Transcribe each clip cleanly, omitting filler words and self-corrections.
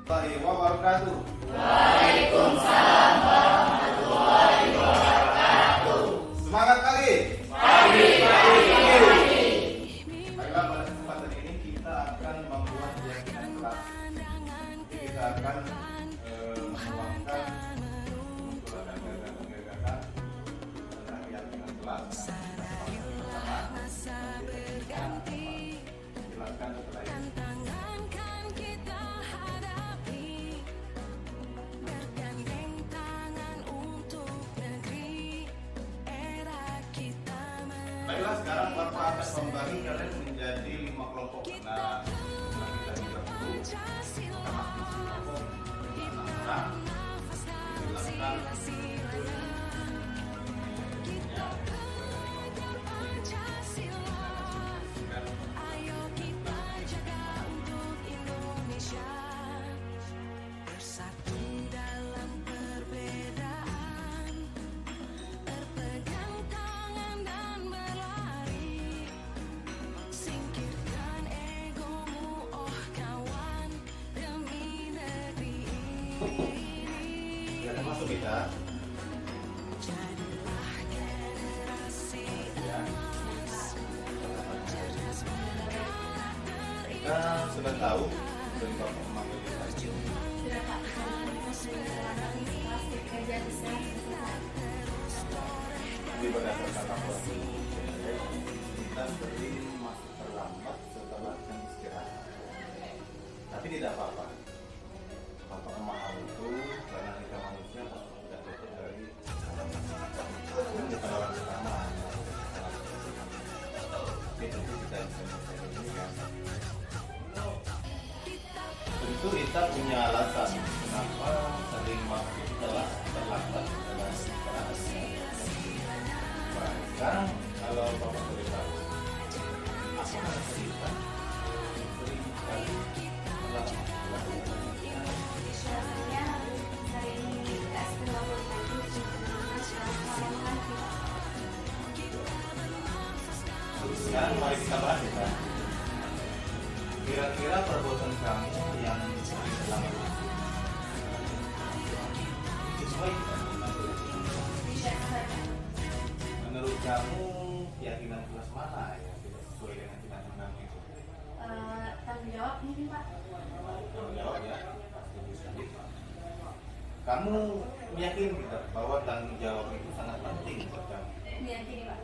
warahmatullahi wabarakatuh. Waalaikumsalam warahmatullahi wabarakatuh. Semangat pagi. Pagi. Baiklah, pada kesempatan ini kita akan membuat keyakinan kelas. Kita akan menuangkan munculkan gagasan-gagasan tentang keyakinan kelas. Silakan setelah ini. Baiklah, sekarang Bapak akan membagi kalian menjadi 5 kelompok. Nah, kita tidak perlu kita masuk kelompok 6 orang. Silakan masuk kita. Kita sudah tahu dari Bapak memanggil kita. Jadi berdasarkan laporan kita sering masuk terlambat setelah jam istirahat. Tapi tidak apa-apa. Bapak memahami itu karena kita manusia tidak luput dari bukan orang pertama. Itu kita bisa menyelesaikan. Tentu kita punya alasan kenapa sering masuk setelah terlambat dalam istirahat. Nah, sekarang kalau Bapak boleh tahu, apa yang cerita sering sekali terlambat? Sekarang mari kita bahas ya. Kira-kira perbuatan kamu yang sering terlambat itu sesuai kita? Menurut kamu keyakinan kelas mana yang tidak sesuai dengan keyakinan itu? Tanggung jawab mungkin Pak. Tanggung jawab ya. Kamu meyakini tidak bahwa tanggung jawab itu sangat penting buat kamu? Meyakini Pak.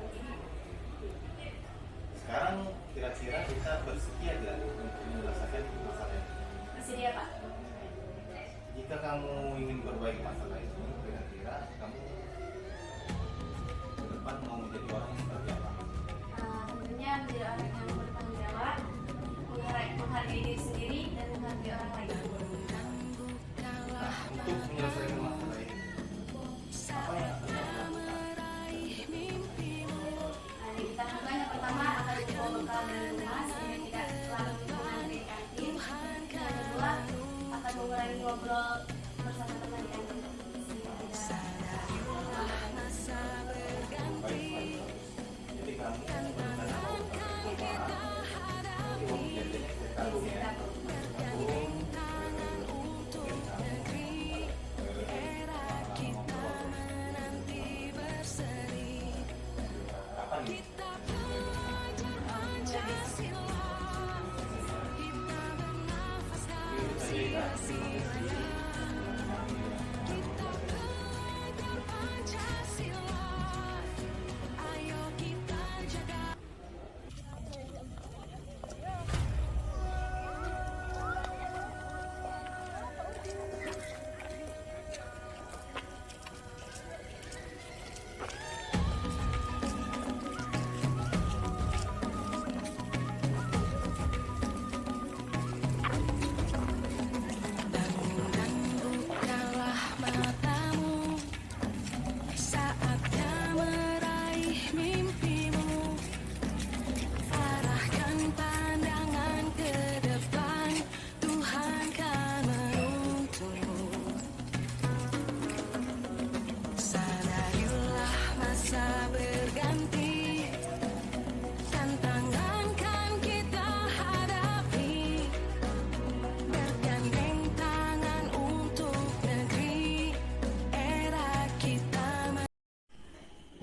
Sekarang kira-kira kita bersedia tidak untuk menyelesaikan masalah ini? Bersedia Pak. Jika kamu ingin berbaik masalah itu, kira-kira kamu ke depan mau menjadi orang yang seperti apa? Tentunya menjadi orang yang bertanggung jawab, menghargai diri sendiri dan menghargai orang lain. Nah, untuk menyelesaikan masalah ini, apa yang akan kamu lakukan? Kita lakukan yang pertama akan membawa bekal dari rumah sehingga tidak selalu mengantri kantin. Yang kedua akan mengurangi ngobrol bersama teman di kantin. Baik. Jadi kamu berencana mau uang jajannya kita tabung ya. Tabung. Kapan nih?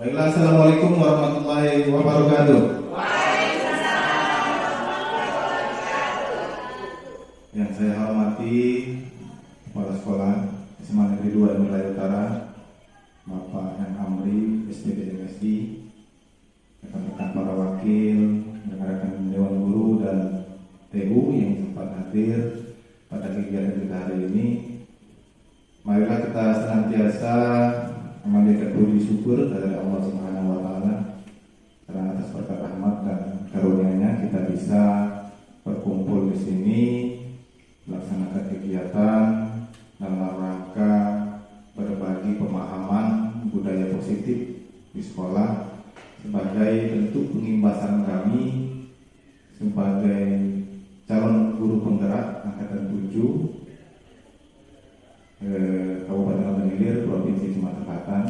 Baiklah, assalamualaikum warahmatullahi wabarakatuh. Yang saya hormati kepala sekolah SMA Negeri 2 Wilayah Utara, Bapak M. Amri, SPT MSI, rekan-rekan para wakil, rekan-rekan Dewan Guru dan TU yang sempat hadir pada kegiatan kita hari ini. Marilah kita senantiasa memanjatkan puji syukur dari Allah Subhanahu wa taala karena atas berkat rahmat dan karunia-Nya kita bisa berkumpul di sini melaksanakan kegiatan dalam rangka berbagi pemahaman budaya positif di sekolah sebagai bentuk pengimbasan kami sebagai calon guru penggerak angkatan 7 Kabupaten Ogan Ilir, Provinsi Sumatera Selatan,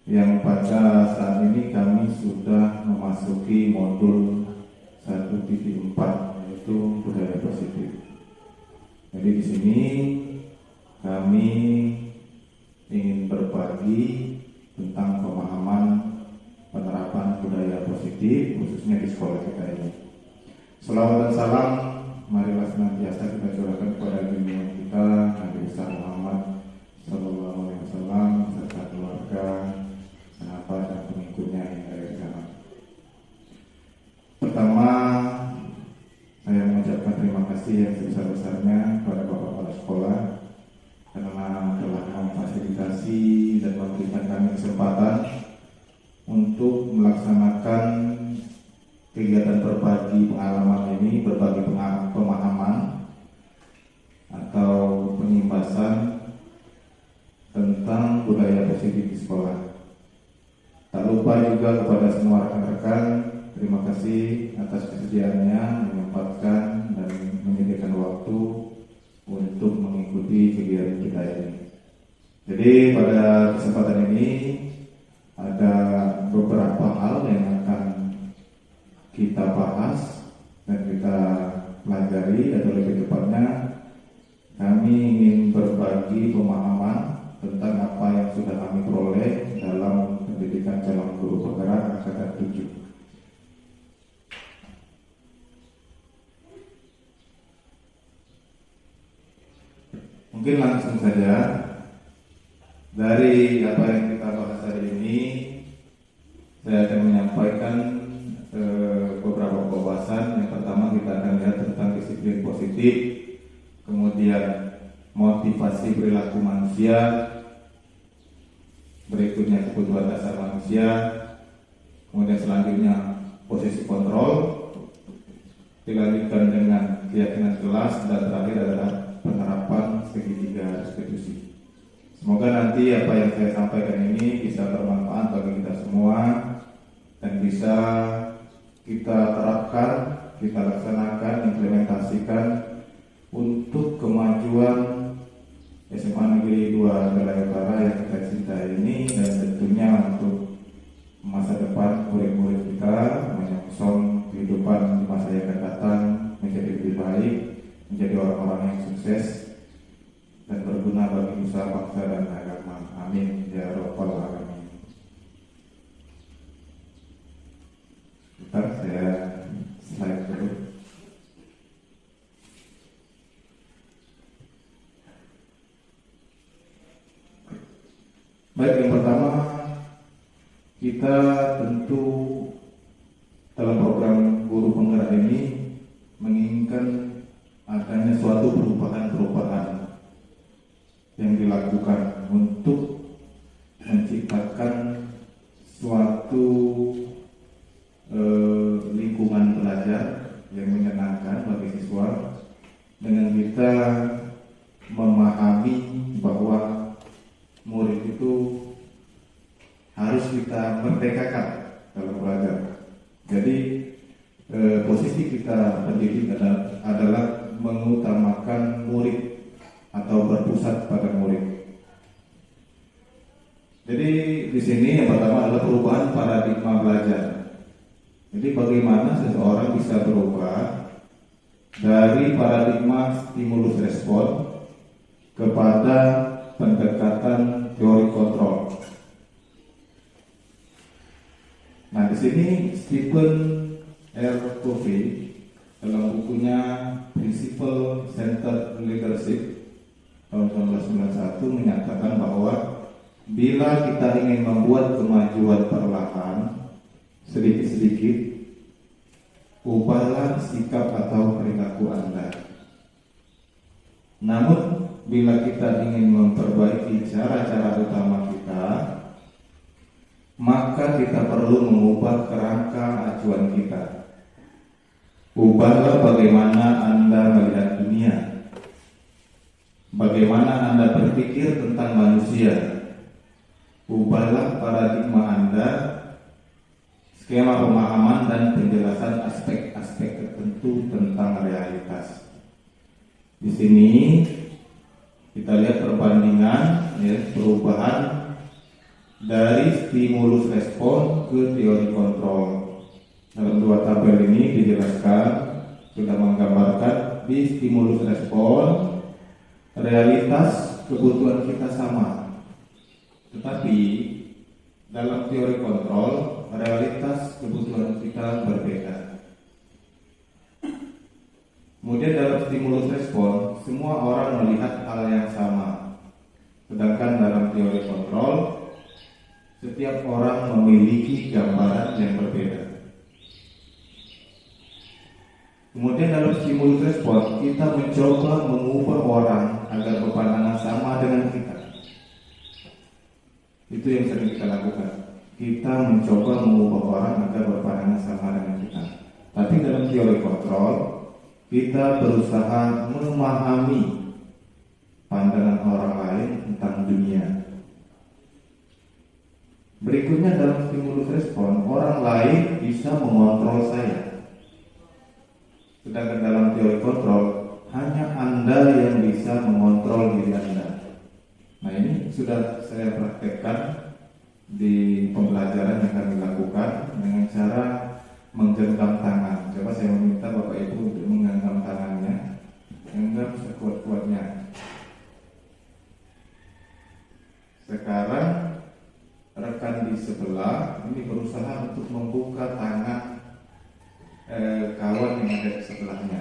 yang pada saat ini kami sudah memasuki modul 1.4 yaitu budaya positif. Jadi di sini kami ingin berbagi tentang pemahaman penerapan budaya positif khususnya di sekolah kita ini. Salawat dan salam marilah senantiasa kita curahkan kepada junjungan kita Nabi besar Muhammad Sallallahu Alaihi Wasallam serta keluarga, sahabat dan pengikutnya hingga akhir zaman. Pertama, saya mengucapkan terima kasih yang sebesar-besarnya kepada Bapak Kepala Sekolah karena telah memfasilitasi dan memberikan kami kesempatan untuk melaksanakan kegiatan berbagi pengalaman ini, berbagi pemahaman atau pengimbasan tentang budaya positif di sekolah. Tak lupa juga kepada semua rekan-rekan, terima kasih atas kesediaannya menyempatkan dan menyediakan waktu untuk mengikuti kegiatan kita ini. Jadi pada kesempatan ini ada beberapa hal yang akan kita bahas dan kita pelajari, atau lebih tepatnya kami ingin berbagi pemahaman tentang apa yang sudah kami peroleh dalam pendidikan calon guru penggerak angkatan 7. Mungkin langsung saja dari apa yang kita bahas hari ini, saya akan menyampaikan beberapa pembahasan. Yang pertama kita akan lihat tentang disiplin positif, kemudian motivasi perilaku manusia, berikutnya kebutuhan dasar manusia, kemudian selanjutnya posisi kontrol, dilanjutkan dengan keyakinan kelas, dan terakhir adalah penerapan segitiga restitusi. Semoga nanti apa yang saya sampaikan ini bisa bermanfaat bagi kita semua dan bisa kita terapkan, kita laksanakan, implementasikan untuk kemajuan SMA Negeri 2 Wilayah Utara yang kita cintai ini, dan tentunya untuk masa depan murid-murid kita menyongsong kehidupan di masa yang akan datang menjadi lebih baik, menjadi orang-orang yang sukses dan berguna bagi usaha bangsa dan agama. Amin ya rabbal alamin. Bentar, saya slide dulu. Baik, yang pertama kita tentu dalam program guru penggerak ini menginginkan adanya suatu perubahan-perubahan yang dilakukan untuk menciptakan suatu lingkungan belajar yang menyenangkan bagi siswa, dengan kita memahami bahwa murid itu harus kita merdekakan dalam belajar. Jadi posisi kita pendidik adalah mengutamakan murid atau berpusat pada murid. Jadi di sini yang pertama adalah perubahan paradigma belajar. Jadi bagaimana seseorang bisa berubah dari paradigma stimulus respon kepada pendekatan teori kontrol. sini Stephen R. Covey dalam bukunya Principle Centered Leadership tahun 1991 menyatakan bahwa bila kita ingin membuat kemajuan perlahan, sedikit-sedikit, ubahlah sikap atau perilaku Anda. Namun, bila kita ingin memperbaiki cara-cara utama kita, maka kita perlu mengubah kerangka acuan kita. Ubahlah bagaimana Anda melihat dunia, bagaimana Anda berpikir tentang manusia. Ubahlah paradigma Anda, skema pemahaman dan penjelasan aspek-aspek tertentu tentang realitas. Di sini kita lihat perbandingan perubahan dari stimulus respon ke teori kontrol. Dalam dua tabel ini dijelaskan, sudah menggambarkan di stimulus respon realitas kebutuhan kita sama, tetapi dalam teori kontrol realitas kebutuhan kita berbeda. Kemudian dalam stimulus respon semua orang melihat hal yang sama, sedangkan dalam teori kontrol setiap orang memiliki gambaran yang berbeda. Kemudian dalam stimulus respon kita mencoba mengubah orang agar berpandangan sama dengan kita. Itu yang sering kita lakukan. Kita mencoba mengubah orang agar berpandangan sama dengan kita. Tapi dalam teori kontrol kita berusaha memahami pandangan orang lain tentang dunia. Berikutnya dalam stimulus respon, orang lain bisa mengontrol saya. Sedangkan dalam teori kontrol, hanya Anda yang bisa mengontrol diri Anda. Nah, ini sudah saya praktekkan di pembelajaran yang kami lakukan dengan cara menggenggam tangan. Coba saya meminta Bapak Ibu untuk menggenggam tangannya, genggam sekuat-kuatnya. Sekarang rekan di sebelah ini berusaha untuk membuka tangan kawan yang ada di sebelahnya.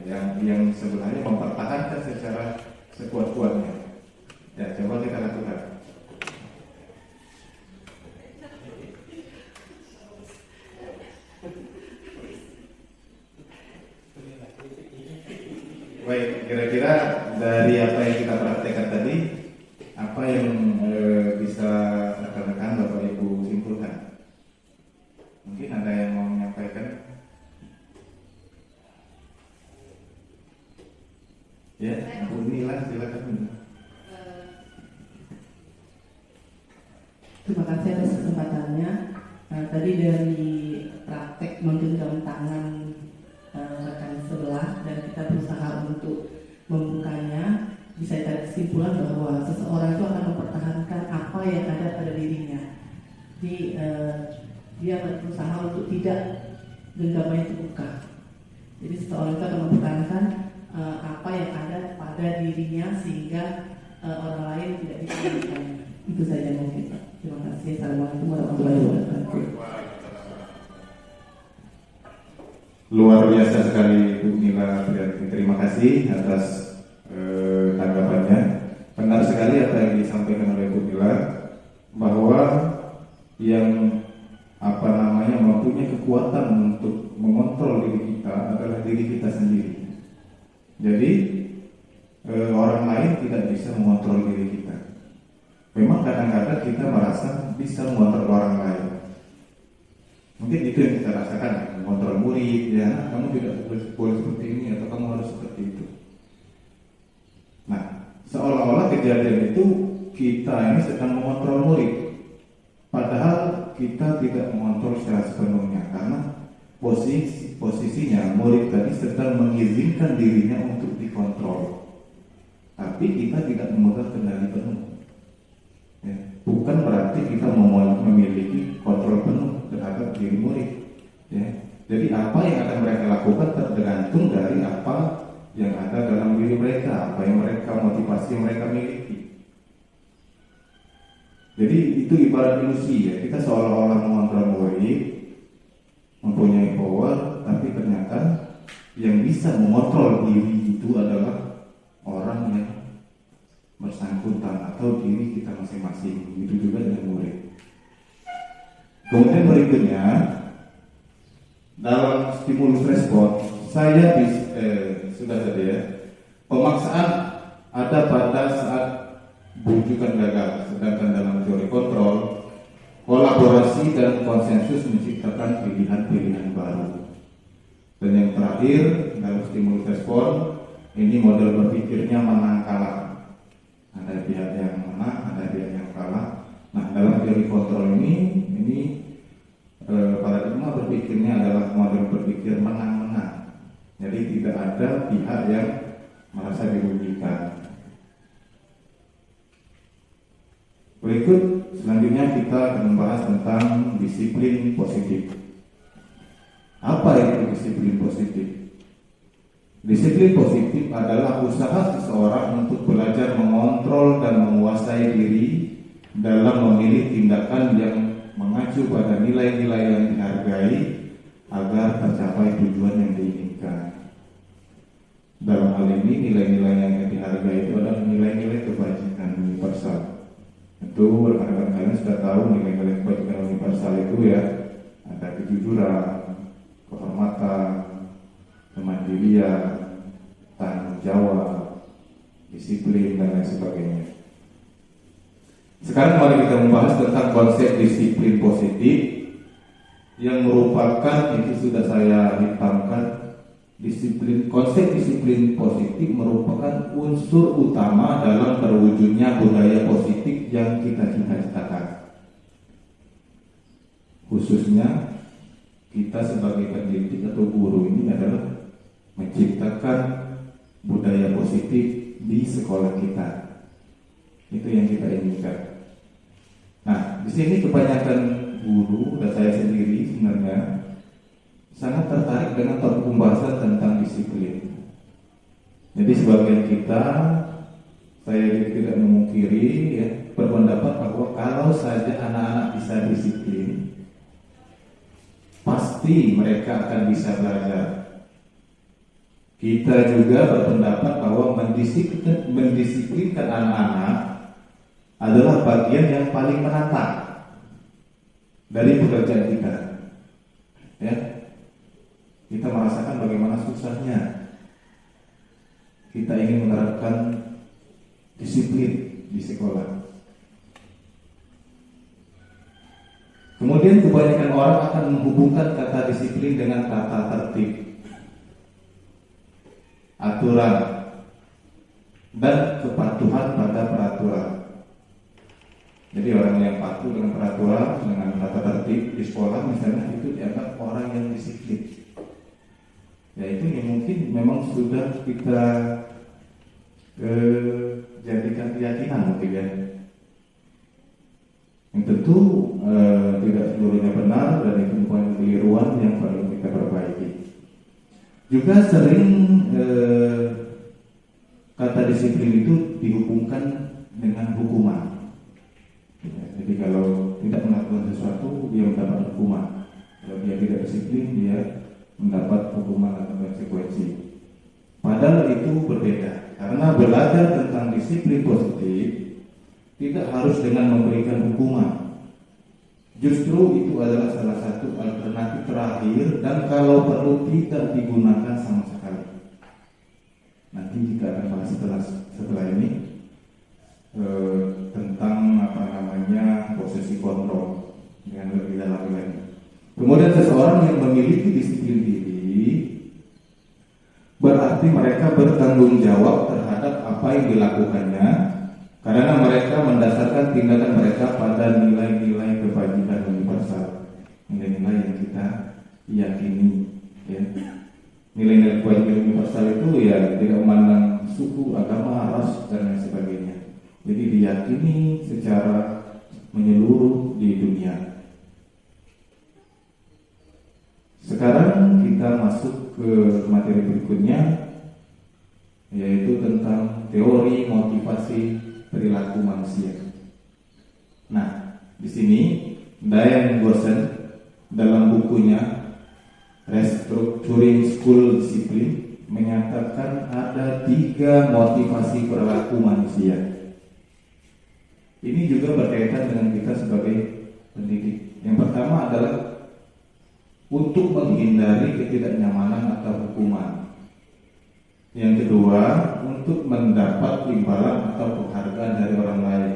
Ya, yang sebelahnya mempertahankan secara sekuat-kuatnya. Ya, coba kita lakukan. Baik, kira-kira dari apa yang kita praktekkan tadi, apa yang bisa rekan-rekan Bapak Ibu simpulkan? Mungkin ada yang mau menyampaikan? Ya, Bu Nila, silakan. Terima kasih atas kesempatannya. Tadi dari praktek menggenggam tangan rekan sebelah dan kita berusaha untuk membukanya, bisa kita kesimpulan bahwa seseorang itu akan mempertahankan apa yang ada pada dirinya. Jadi dia berusaha untuk tidak genggamannya terbuka. Jadi seseorang itu akan mempertahankan apa yang ada pada dirinya sehingga orang lain tidak bisa melihatnya. Itu saja mungkin Pak. Terima kasih. Assalamualaikum warahmatullahi wabarakatuh. Luar biasa sekali Bu Nila. Terima kasih atas tanggapannya. Benar sekali apa yang disampaikan oleh Bu Nila, bahwa yang mempunyai kekuatan untuk mengontrol diri kita adalah diri kita sendiri. Jadi orang lain tidak bisa mengontrol diri kita. Memang kadang-kadang kita merasa bisa mengontrol orang lain. Mungkin itu yang kita rasakan, mengontrol murid, ya, kamu tidak boleh seperti ini atau kamu harus seperti itu. Nah, seolah-olah kejadian itu kita ini sedang mengontrol murid, padahal kita tidak mengontrol secara sepenuhnya, karena posisinya murid tadi sedang mengizinkan dirinya untuk dikontrol, tapi kita tidak memegang kendali penuh. Ya, bukan berarti kita memiliki kontrol penuh terhadap diri murid. Ya, jadi apa yang akan mereka lakukan tergantung dari apa yang ada dalam diri mereka, apa yang mereka motivasi yang mereka miliki. Jadi itu ibarat ilusi ya, kita seolah-olah mengontrol murid, mempunyai power, tapi ternyata yang bisa mengontrol diri itu adalah orang yang bersangkutan atau diri kita masing-masing. Itu juga dengan murid. Kemudian berikutnya, dalam stimulus respon, saya sudah tadi ya, pemaksaan ada pada saat bujukan gagal, sedangkan dalam teori kontrol, kolaborasi dan konsensus menciptakan pilihan-pilihan baru. Dan yang terakhir, dalam stimulus respon, ini model berpikirnya menang kalah. Ada pihak yang menang, ada pihak yang kalah. Nah, dalam teori kontrol ini paradigma berpikirnya adalah model berpikir menang-menang. Jadi tidak ada pihak yang merasa dirugikan. Berikut selanjutnya kita akan membahas tentang disiplin positif. Apa itu disiplin positif? Disiplin positif adalah usaha seseorang untuk belajar mengontrol dan menguasai diri dalam memilih tindakan yang mengacu pada nilai-nilai yang dihargai agar tercapai tujuan yang diinginkan. Dalam hal ini nilai-nilai yang dihargai itu adalah nilai-nilai kebajikan universal. Itu rekan-rekan kalian sudah tahu nilai-nilai kebajikan universal itu ya, ada kejujuran, kehormatan, kemandirian, tanggung jawab, disiplin dan lain sebagainya. Sekarang mari kita membahas tentang konsep disiplin positif yang merupakan, itu sudah saya hitamkan, konsep disiplin positif merupakan unsur utama dalam terwujudnya budaya positif yang kita cita-citakan. Khususnya kita sebagai pendidik atau guru ini adalah menciptakan budaya positif di sekolah kita. Itu yang kita inginkan. Nah, di sini kebanyakan guru dan saya sendiri sebenarnya sangat tertarik dengan topik pembahasan tentang disiplin. Jadi sebagian kita, saya tidak memungkiri ya, berpendapat bahwa kalau saja anak-anak bisa disiplin, pasti mereka akan bisa belajar. Kita juga berpendapat bahwa mendisiplinkan anak-anak adalah bagian yang paling menantang dari pekerjaan kita. Ya, kita merasakan bagaimana susahnya kita ingin menerapkan disiplin di sekolah. Kemudian kebanyakan orang akan menghubungkan kata disiplin dengan kata tertib, aturan, dan kepatuhan pada peraturan. Jadi orang yang patuh dengan peraturan, dengan tata tertib di sekolah misalnya, itu dianggap orang yang disiplin. Ya itu yang mungkin memang sudah kita jadikan keyakinan mungkin ya. Yang tentu tidak seluruhnya benar dan itu bukan keliruan yang perlu kita perbaiki. Juga sering kata disiplin itu dihubungkan dengan hukuman. Ya, jadi kalau tidak melakukan sesuatu dia mendapat hukuman. Kalau dia tidak disiplin dia mendapat hukuman atau konsekuensi. Padahal itu berbeda. Karena belajar tentang disiplin positif tidak harus dengan memberikan hukuman. Justru itu adalah salah satu alternatif terakhir dan kalau perlu tidak digunakan sama sekali. Nanti kita akan bahas setelah ini tentang posisi kontrol dengan lebih dalam lagi. Kemudian seseorang yang memiliki disiplin diri berarti mereka bertanggung jawab terhadap apa yang dilakukannya karena mereka mendasarkan tindakan mereka pada nilai-nilai kebajikan universal, nilai-nilai yang kita yakini ya. Nilai-nilai kebajikan universal itu ya tidak memandang suku, agama, ras dan lain sebagainya. Jadi diyakini secara menyeluruh di dunia. Sekarang kita masuk ke materi berikutnya, yaitu tentang teori motivasi perilaku manusia. Nah, di sini Diane Gorsen dalam bukunya Restructuring School Discipline menyatakan ada 3 motivasi perilaku manusia. Ini juga berkaitan dengan kita sebagai pendidik. Yang pertama adalah untuk menghindari ketidaknyamanan atau hukuman. Yang kedua, untuk mendapat imbalan atau penghargaan dari orang lain.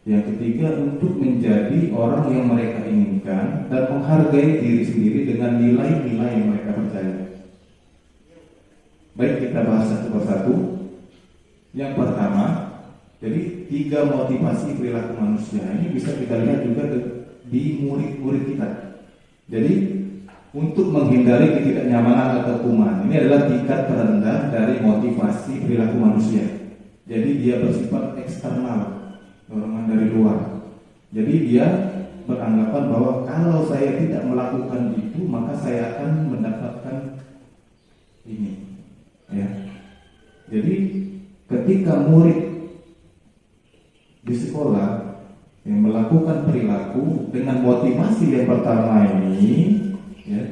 Yang ketiga, untuk menjadi orang yang mereka inginkan dan menghargai diri sendiri dengan nilai-nilai yang mereka percaya. Baik, kita bahas satu persatu. Yang pertama, jadi 3 motivasi perilaku manusia ini bisa kita lihat juga di murid-murid kita. Jadi untuk menghindari ketidaknyamanan atau hukuman, ini adalah tingkat terendah dari motivasi perilaku manusia. Jadi dia bersifat eksternal, dorongan dari luar. Jadi dia beranggapan bahwa kalau saya tidak melakukan itu, maka saya akan mendapatkan ini. Ya. Jadi ketika murid di sekolah yang melakukan perilaku dengan motivasi yang pertama ini, ya,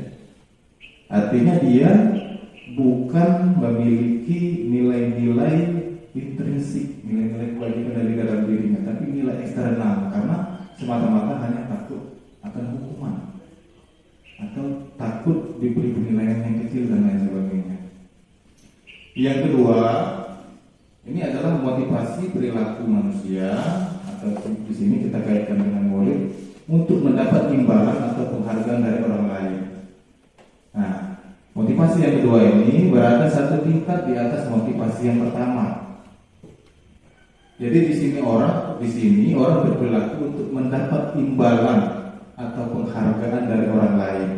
artinya dia bukan memiliki nilai-nilai intrinsik, nilai-nilai kewajiban dari dalam dirinya, tapi nilai eksternal, karena semata-mata hanya takut akan hukuman atau takut diberi penilaian yang kecil dan lain sebagainya. Yang kedua, ini adalah motivasi perilaku manusia, atau di sini kita kaitkan dengan murid, untuk mendapat imbalan atau penghargaan dari orang lain. Nah, motivasi yang kedua ini berada satu tingkat di atas motivasi yang pertama. Jadi di sini orang berperilaku untuk mendapat imbalan atau penghargaan dari orang lain.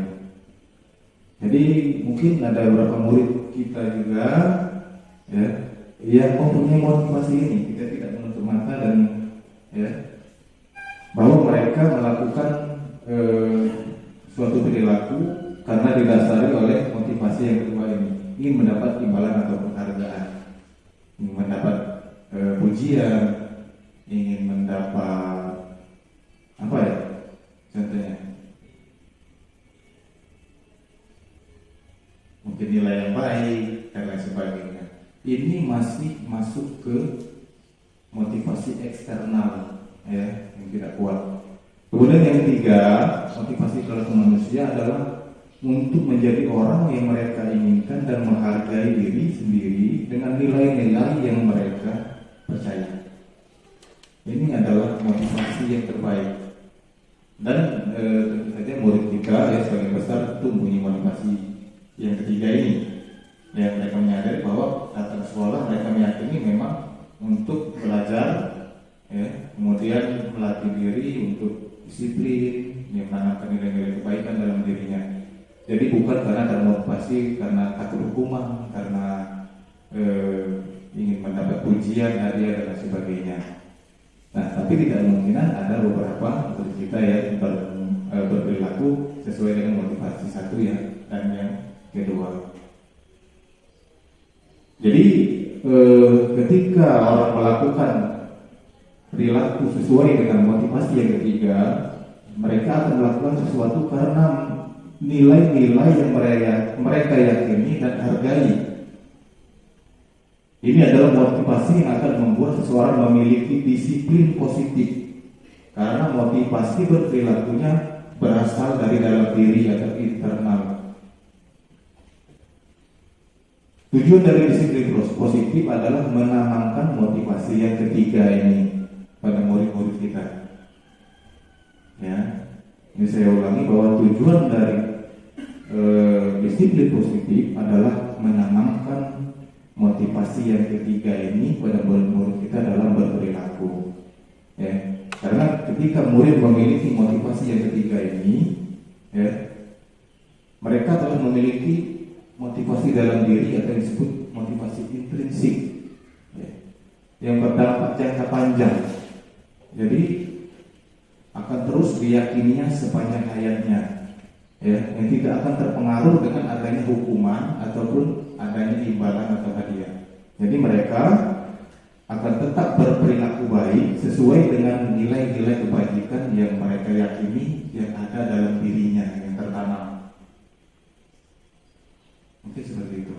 Jadi mungkin ada beberapa murid kita juga, ya, yang mempunyai motivasi ini. Kita tidak menutup mata dan, ya, bahwa mereka melakukan suatu perilaku karena didasari oleh motivasi yang kedua ini, ingin mendapat imbalan atau penghargaan, ingin mendapat pujian, ingin mendapat apa ya contohnya, mungkin nilai yang baik dan lain sebagainya. Ini masih masuk ke motivasi eksternal, ya, yang tidak kuat. Kemudian yang ketiga, motivasi perilaku manusia adalah untuk menjadi orang yang mereka inginkan dan menghargai diri sendiri dengan nilai-nilai yang mereka percaya. Ini adalah motivasi yang terbaik. Dan tentu saja murid kita, ya, sebagian besar itu mempunyai motivasi yang ketiga ini. Ya, mereka menyadari bahwa datang ke sekolah mereka meyakini memang untuk belajar, ya, kemudian melatih diri untuk disiplin, yang menanamkan nilai-nilai kebaikan dalam dirinya. Jadi bukan karena ada motivasi karena takut hukuman, karena ingin mendapat pujian, hadiah dan lain sebagainya. Nah, tapi tidak kemungkinan ada beberapa murid kita yang berperilaku sesuai dengan motivasi satu, ya, dan yang kedua. Jadi ketika orang melakukan perilaku sesuai dengan motivasi yang ketiga, mereka akan melakukan sesuatu karena nilai-nilai yang mereka yakini dan hargai. Ini adalah motivasi yang akan membuat seseorang memiliki disiplin positif, karena motivasi berperilakunya berasal dari dalam diri atau internal. Tujuan dari disiplin positif adalah menanamkan motivasi yang ketiga ini pada murid-murid kita. Ya, ini saya ulangi bahwa tujuan dari disiplin positif adalah menanamkan motivasi yang ketiga ini pada murid-murid kita dalam berperilaku. Ya, karena ketika murid memiliki motivasi yang ketiga ini, ya, mereka telah memiliki motivasi dalam diri atau yang disebut motivasi intrinsik, ya, yang berdampak jangka panjang. Jadi akan terus diyakininya sepanjang hayatnya, ya, yang tidak akan terpengaruh dengan adanya hukuman ataupun adanya imbalan atau hadiah. Jadi mereka akan tetap berperilaku baik sesuai dengan nilai-nilai kebajikan yang mereka yakini yang ada dalam dirinya yang tertanam. Mungkin seperti itu.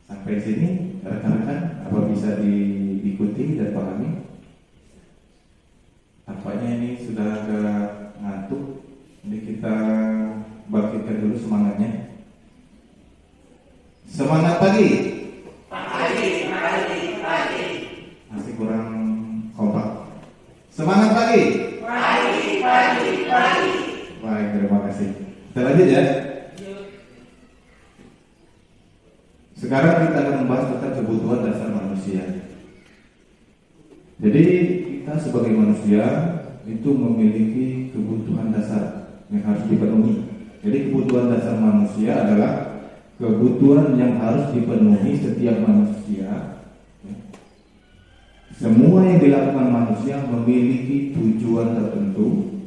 Sampai sini rekan-rekan apa bisa diikuti dan pahami? Tampaknya ini sudah agak ngantuk. Jadi kita bangkitkan dulu semangatnya. Semangat pagi. Pagi. Masih kurang kompak. Semangat pagi. Pagi. Baik, terima kasih. Kita lanjut ya. Sekarang kita akan membahas tentang kebutuhan dasar manusia. Jadi kita sebagai manusia itu memiliki kebutuhan dasar yang harus dipenuhi. Jadi kebutuhan dasar manusia adalah kebutuhan yang harus dipenuhi setiap manusia. Semua yang dilakukan manusia memiliki tujuan tertentu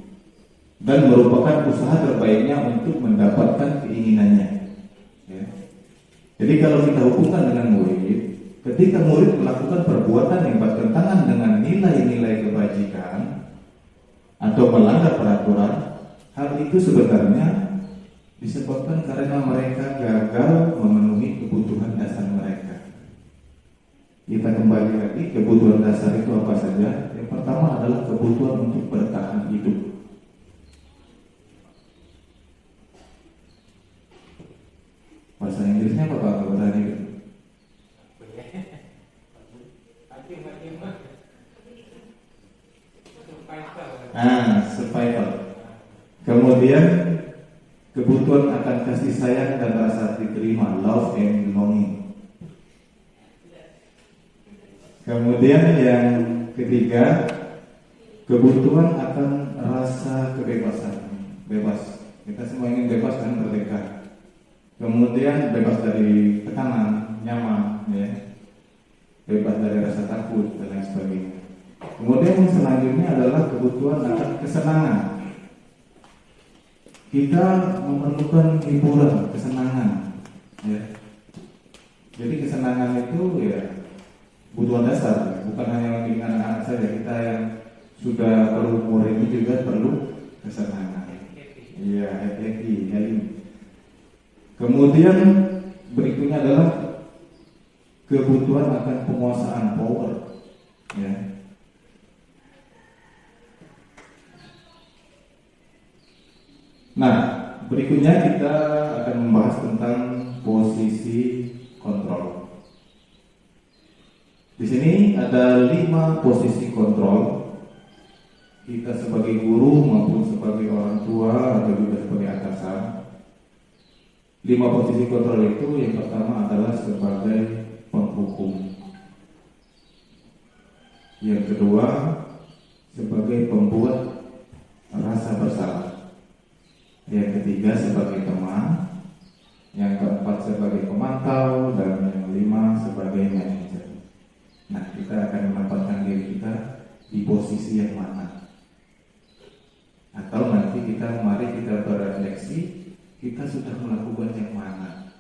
dan merupakan usaha terbaiknya untuk mendapatkan keinginannya. Ya. Jadi kalau kita hubungkan dengan murid, ketika murid melakukan perbuatan yang bertentangan dengan nilai-nilai kebajikan atau melanggar peraturan, hal itu sebenarnya disebabkan karena mereka gagal memenuhi kebutuhan dasar mereka. Kita kembali lagi, kebutuhan dasar itu apa saja? Yang pertama adalah kebutuhan untuk bertahan hidup. Bahasa Inggrisnya apa Pak? Bertahan hidup. Survival. Kemudian kebutuhan akan kasih sayang dan rasa diterima, love and belonging. Kemudian yang ketiga, kebutuhan akan rasa kebebasan, bebas. Kita semua ingin bebas dan merdeka. Kemudian bebas dari tekanan, nyaman, ya. Bebas dari rasa takut dan lain sebagainya. Kemudian yang selanjutnya adalah kebutuhan akan kesenangan. Kita memerlukan hiburan, kesenangan, ya. Jadi kesenangan itu ya kebutuhan dasar, bukan hanya bagi anak-anak saja. Kita yang sudah berumur ini juga perlu kesenangan. Iya, happy. Kemudian berikutnya adalah kebutuhan akan penguasaan, power, ya. Nah, berikutnya kita akan membahas tentang posisi kontrol. Di sini ada 5 posisi kontrol. Kita sebagai guru maupun sebagai orang tua atau juga sebagai atasan. 5 posisi kontrol itu yang pertama adalah sebagai penghukum. Yang kedua sebagai pembuat rasa bersalah. Yang ketiga sebagai teman, yang keempat sebagai pemantau, dan yang 5 sebagai manajer. Nah, kita akan menempatkan diri kita di posisi yang mana? Atau nanti mari kita berefleksi, kita sudah melakukan yang mana?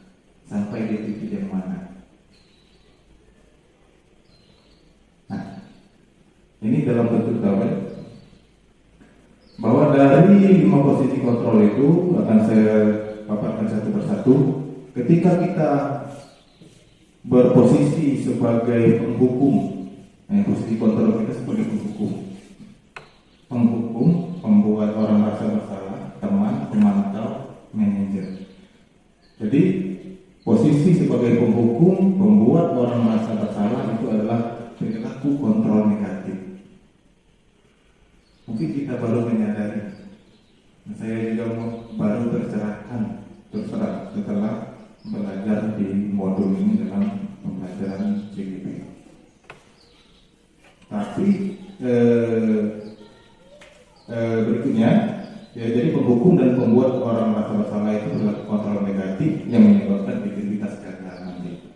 Sampai di titik yang mana? Nah, ini dalam bentuk tabel. Bahwa dari 5 posisi kontrol itu akan saya paparkan satu persatu. Ketika kita berposisi sebagai penghukum, posisi kontrol kita sebagai penghukum, pembuat orang merasa bersalah, teman, pemantau, manajer. Jadi posisi sebagai penghukum, pembuat orang merasa bersalah itu adalah perilaku kontrol negatif. Mungkin kita baru menyadari. Saya juga baru tercerahkan setelah belajar di modul ini dalam pembelajaran CGP. Tapi berikutnya, ya, jadi penghukum dan pembuat orang merasa bersalah itu adalah kontrol negatif yang menyebabkan identitas gagal nanti.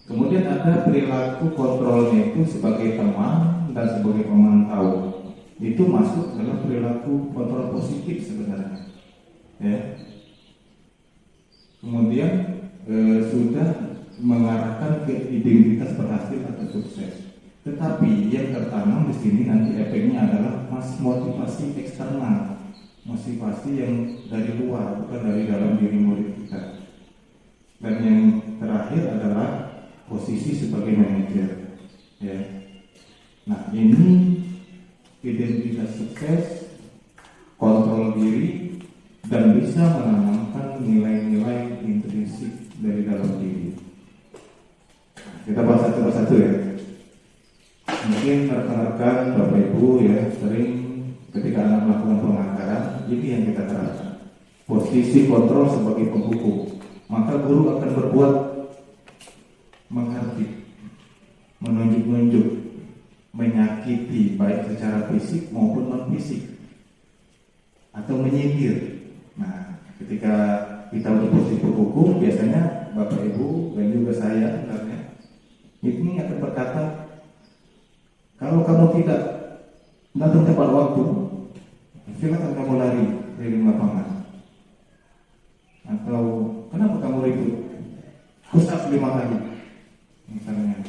Kemudian ada perilaku kontrolnya itu sebagai teman dan sebagai pemantau. Itu masuk dalam perilaku kontrol positif sebenarnya, ya. Kemudian sudah mengarahkan ke identitas berhasil atau sukses. Tetapi yang tertanam di sini nanti efeknya adalah motivasi eksternal, motivasi yang dari luar, bukan dari dalam diri murid kita. Dan yang terakhir adalah posisi sebagai manajer. Ya. Nah, ini identitas sukses, kontrol diri, dan bisa menanamkan nilai-nilai intrinsik dari dalam diri. Kita bahas satu persatu ya. Mungkin rekan-rekan, Bapak Ibu ya sering ketika anak melakukan penganggaran, ini yang kita terapkan. Posisi kontrol sebagai penghukum. Maka guru akan berbuat menghardik, menunjuk-nunjuk, menyakiti baik secara fisik maupun non fisik, atau menyindir. Nah, ketika kita berposisi penghukum, biasanya Bapak Ibu dan juga saya sebenarnya ini akan berkata, kalau kamu tidak datang tepat waktu, silakan kamu lari dari lapangan. Atau kenapa kamu ribut? Push up 5 kali misalnya.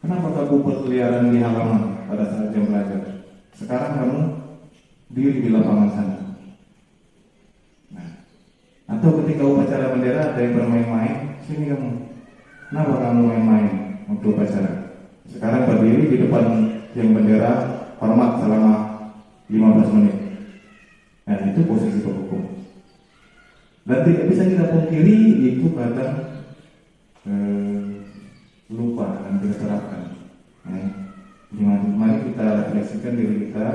Kenapa kamu berkeliaran di halaman pada saat jam belajar? Sekarang kamu diri di lapangan sana. Nah, atau ketika upacara bendera ada yang bermain-main, sini kamu. Kenapa kamu main-main untuk upacara? Sekarang berdiri di depan yang bendera, hormat selama 15 menit. Nah, itu posisi penghukum. Dan tidak bisa kita pungkiri itu kadang lupa dan kita terapkan. Mari kita refleksikan diri kita.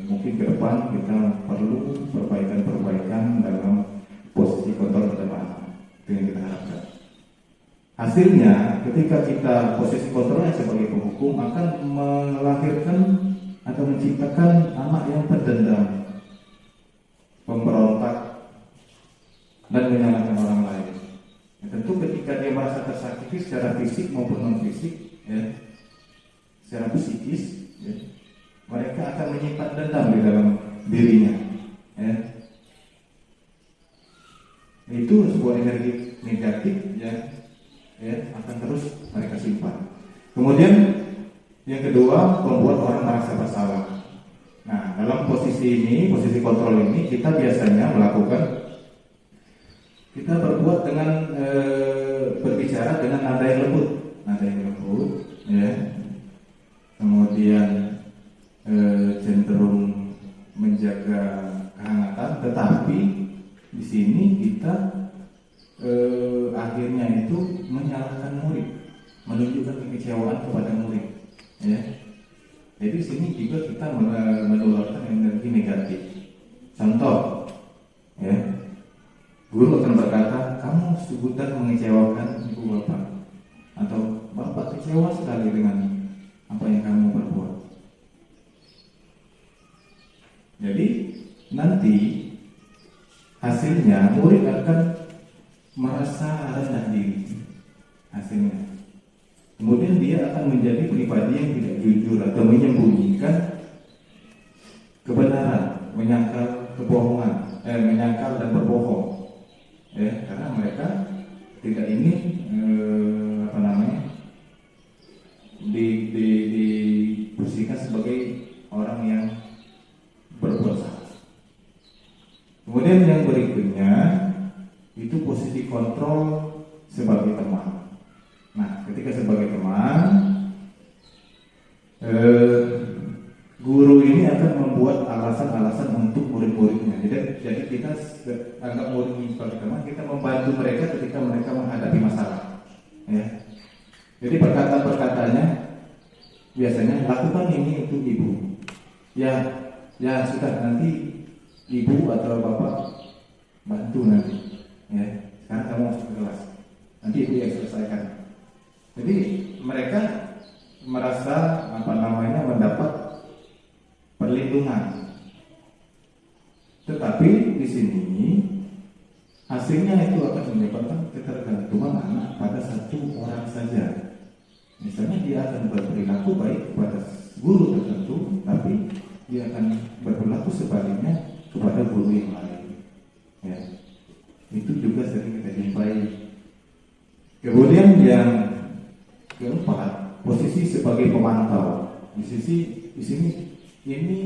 Mungkin ke depan kita perlu perbaikan-perbaikan dalam posisi kontrol pada anak. Itu yang kita harapkan. Hasilnya, ketika kita posisi kontrolnya sebagai penghukum akan melahirkan atau menciptakan anak yang pendendam, pemberontak, dan menyalahkan orang lain. Ya, tentu ketika dia merasa tersakiti secara fisik maupun non fisik, ya, secara psikis, ya, mereka akan menyimpan dendam di dalam dirinya. Ya. Itu sebuah energi negatif, ya, akan terus mereka simpan. Kemudian yang kedua, membuat orang merasa bersalah. Nah, dalam posisi ini, posisi kontrol ini, kita biasanya kita berbuat dengan berbicara dengan nada yang lembut, ya. Kemudian cenderung menjaga kehangatan, tetapi di sini kita akhirnya itu menyalahkan murid, menunjukkan kekecewaan kepada murid, ya. Jadi di sini juga kita menularkan energi negatif. Contoh, ya, guru akan berkata, kamu sudah mengecewakan ibu bapak, atau bapak kecewa sekali dengan apa yang kamu berbuat. Jadi nanti hasilnya murid akan merasa rendah diri hasilnya. Kemudian dia akan menjadi pribadi yang tidak jujur atau menyembunyikan kebenaran, menyangkal kebohongan, menyangkal dan berbohong, ya, karena mereka tidak ingin diposisikan sebagai orang yang berbuat salah. Kemudian yang berikutnya itu posisi kontrol sebagai teman. Nah, ketika sebagai teman, guru ini akan membuat alasan-alasan untuk murid-muridnya. Jadi kita anggap murid ini sebagai teman, kita membantu mereka ketika mereka menghadapi masalah. Ya. Jadi perkataan-perkataannya biasanya lakukan ini untuk ibu. Ya sudah, nanti ibu atau bapak bantu nanti. Ya, sekarang kamu masuk ke kelas. Nanti ibu yang selesaikan. Jadi mereka merasa mendapat perlindungan. Tetapi di sini hasilnya itu akan menyebabkan ketergantungan anak pada satu orang saja. Misalnya dia akan berperilaku baik kepada guru tertentu, tapi dia akan berperilaku sebaliknya kepada guru yang lain. Ya. Itu juga sering kita jumpai. Kemudian yang keempat, posisi sebagai pemantau. Di sini ini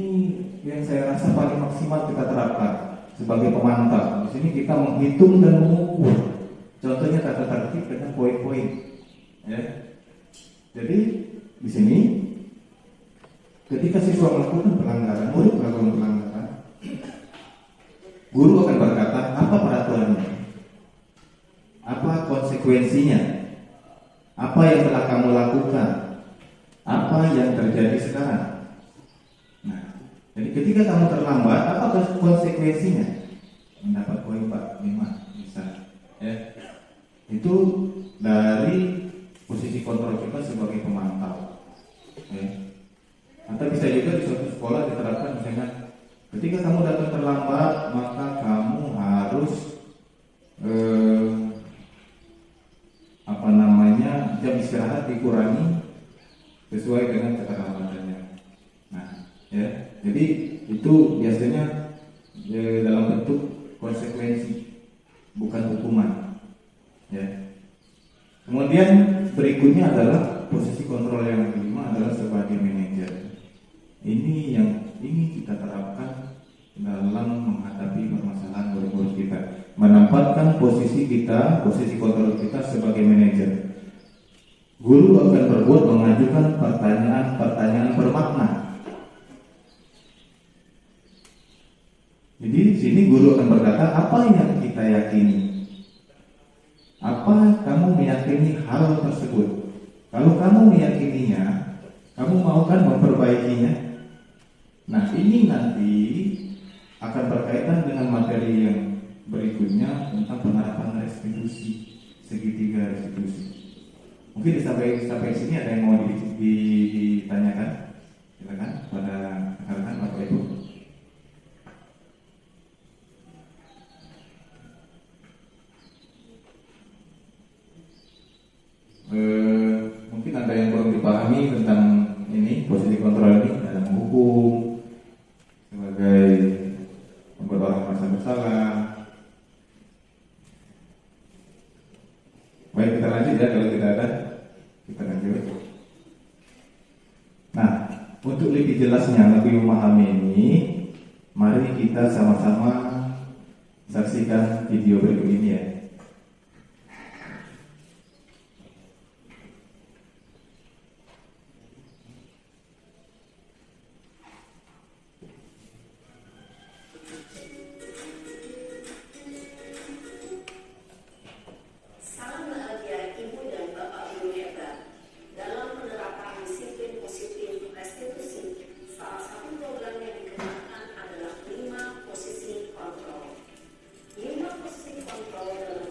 yang saya rasa paling maksimal kita terapkan sebagai pemantau. Di sini kita menghitung dan mengukur. Contohnya tata tertib dengan poin-poin. Ya. Jadi di sini ketika siswa melakukan pelanggaran, murid melakukan pelanggaran, guru akan berkata, apa peraturannya? Apa konsekuensinya? Apa yang telah kamu lakukan? Apa yang terjadi sekarang? Nah, jadi ketika kamu terlambat, apa konsekuensinya? Mendapat poin 5 bisa. Ya. Itu dari posisi kontrol kita sebagai pemantau. Ya. Atau bisa juga di suatu sekolah diterapkan misalnya, ketika kamu datang terlambat, maka kamu harus jam istirahat dikurangi sesuai dengan keterlambatannya. Nah, ya, jadi itu biasanya dalam bentuk konsekuensi, bukan hukuman. Ya. Kemudian berikutnya adalah posisi kontrol yang kelima adalah sebagai manajer. Ini yang ingin kita terapkan dalam menghadapi permasalahan murid-murid kita. Menempatkan posisi kontrol kita sebagai manajer. Guru akan berbuat mengajukan pertanyaan bermakna. Jadi di sini guru akan berkata, apa yang kita yakini? Apa kamu meyakini hal tersebut? Kalau kamu meyakininya, kamu mau kan memperbaikinya? Nah, ini nanti akan berkaitan dengan materi yang berikutnya tentang penerapan restitusi, segitiga restitusi. Mungkin sampai sini ada yang mau ditanyakan? Silakan pada rekan Bapak Ibu. Mungkin ada yang belum dipahami tentang ini, posisi kontrol ini dalam hukum sebagai membuat orang merasa bersalah. Baik, kita lanjut ya, kalau tidak ada kita lanjut. Nah, untuk lebih jelasnya, lebih memahami ini, mari kita sama-sama saksikan video berikut ini ya. Salam bahagia Ibu dan Bapak Guru hebat. Dalam penerapan disiplin positif restitusi, salah satu program yang dikenakan adalah 5 posisi kontrol. 5 posisi kontrol dalam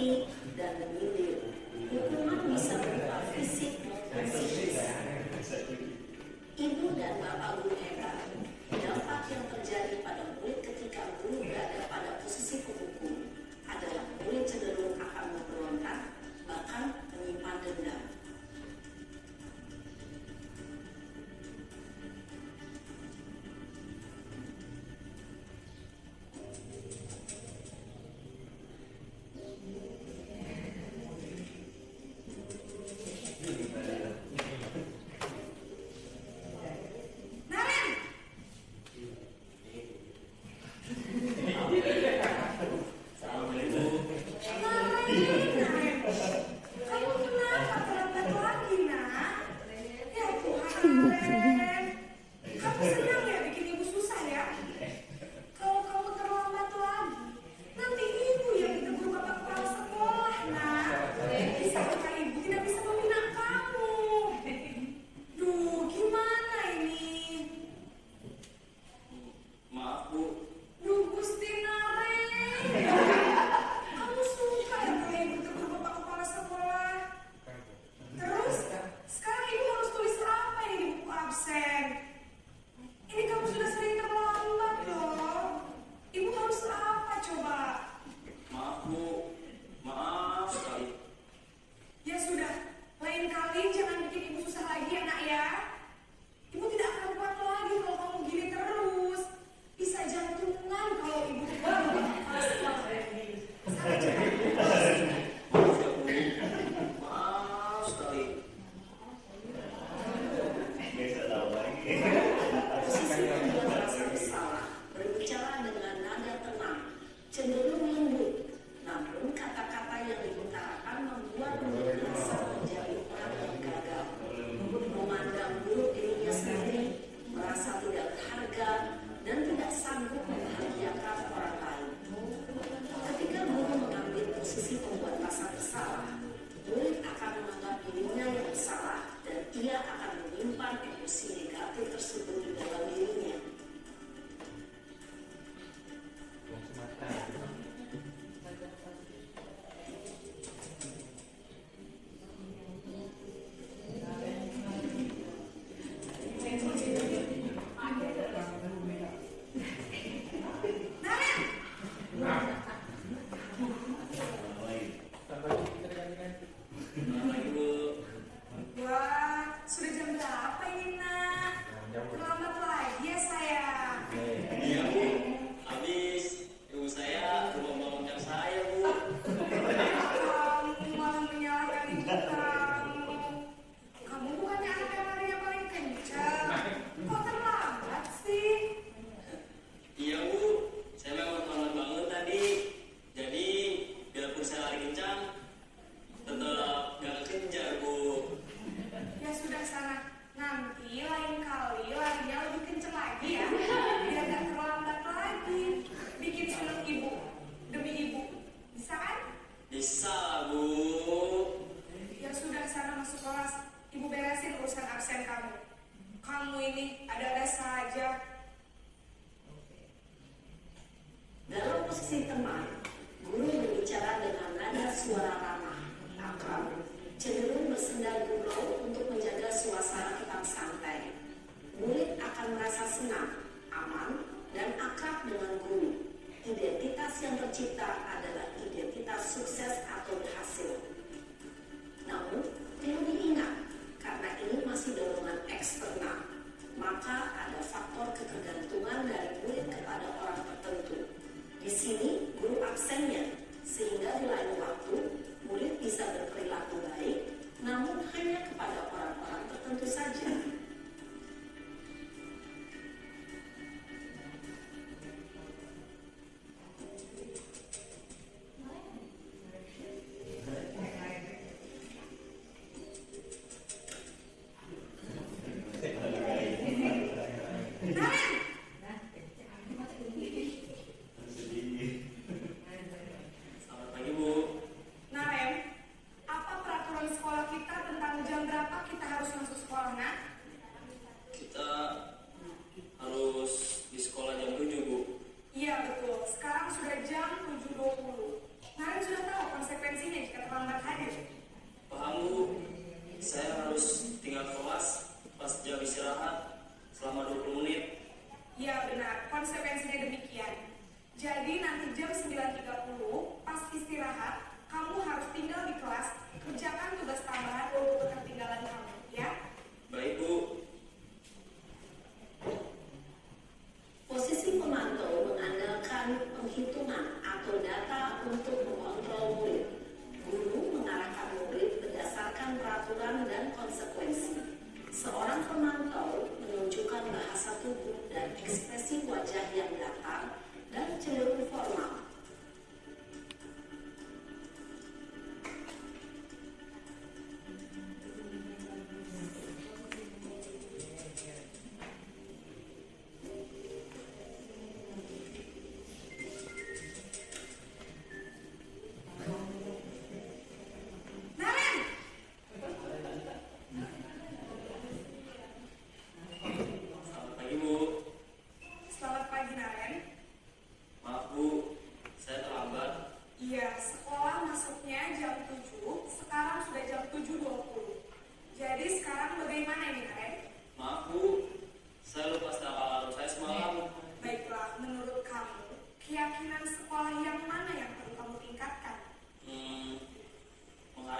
maki, dan menyindir. Hukuman bisa berupa fisik maupun psikis. Ibu dan Bapak guru hebat, dampak yang terjadi pada murid ketika guru berada pada posisi penghukum adalah murid cenderung akan memberontak, bahkan menyimpan dendam.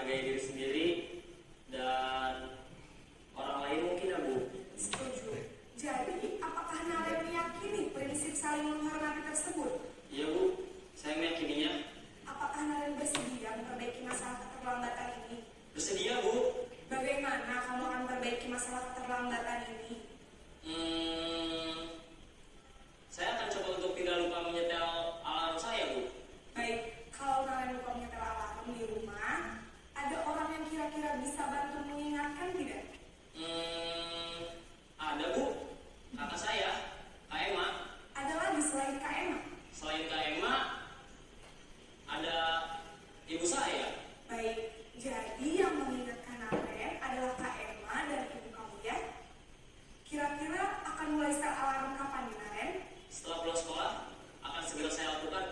menghargai diri sendiri dan orang lain mungkin ya Bu. Setuju. Jadi, apakah Naren meyakini prinsip saling menghormati tersebut? Iya Bu, saya meyakininya. Apakah Naren bersedia memperbaiki masalah keterlambatan ini? Bersedia Bu. Bagaimana kamu akan memperbaiki masalah keterlambatan ini? Saya akan coba untuk tidak lupa menyetel alarm saya Bu. Baik, kalau Naren lupa menyetel alarm di rumah, ada orang yang kira-kira bisa bantu mengingatkan tidak? Ada Bu, kakak saya, Kak Emma. Ada lagi selain Kak Emma? Selain Kak Emma, ada ibu saya. Baik, jadi yang mengingatkan Naren adalah Kak Emma dan ibu kamu ya? Kira-kira akan mulai setel alarm kapan nih Naren? Setelah pulang sekolah, akan segera saya lakukan.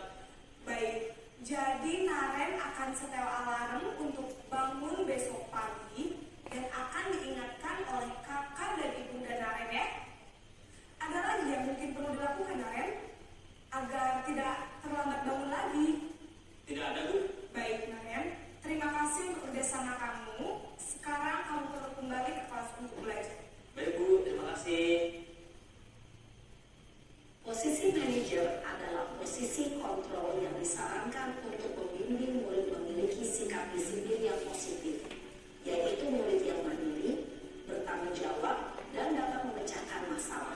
Baik, jadi Naren akan setel alarm untuk bangun besok pagi dan akan diingatkan oleh kakak dan ibunda Naren ya. Ada lagi yang mungkin perlu dilakukan Naren agar tidak terlambat bangun lagi? Tidak ada Bu. Baik Naren, terima kasih untuk kerjasama kamu. Sekarang kamu perlu kembali ke kelas untuk belajar. Baik Bu, terima kasih. Posisi manajer adalah posisi kontrol yang disarankan untuk membimbing murid memiliki sikap disiplin yang positif, yaitu murid yang mandiri, bertanggung jawab, dan dapat memecahkan masalah.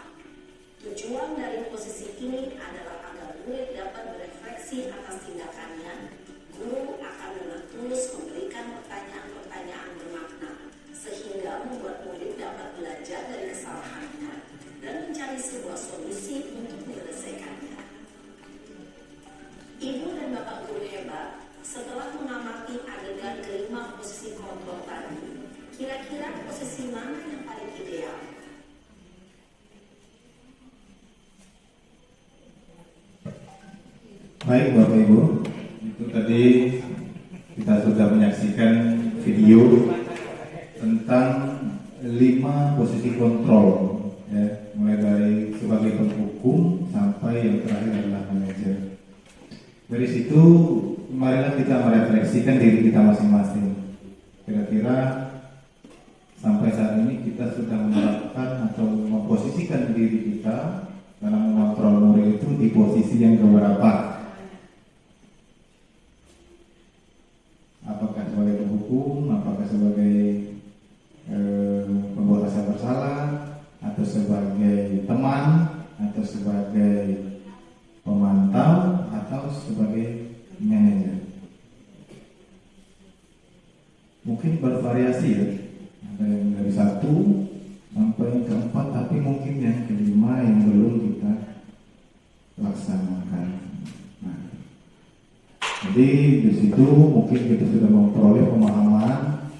Tujuan dari posisi ini adalah agar murid dapat berefleksi atas tindakannya. Guru akan dengan tulus memberikan pertanyaan-pertanyaan bermakna, sehingga membuat murid dapat belajar dari kesalahannya dan mencari sebuah solusi untuk menyelesaikannya. Ibu dan Bapak guru hebat, setelah mengamati adegan kelima posisi kontrol tadi, kira-kira posisi mana yang paling ideal? Baik Bapak Ibu, itu tadi kita sudah menyaksikan video tentang 5 posisi kontrol, ya, mulai dari sebagai penghukum sampai yang terakhir adalah manajer. Dari situ marilah kita merefleksikan diri kita masing-masing. Kira-kira sampai saat ini kita sudah menerapkan atau memposisikan diri kita dalam mengontrol murid itu di posisi yang keberapa? Apakah sebagai penghukum, apakah sebagai pembuat rasa bersalah, atau sebagai teman, atau sebagai pemantau, atau sebagai manajer. Mungkin bervariasi ya, ada yang dari 1 sampai yang ke-4, tapi mungkin yang ke-5 yang belum kita laksanakan. Nah, jadi di situ mungkin kita sudah memperoleh pemahaman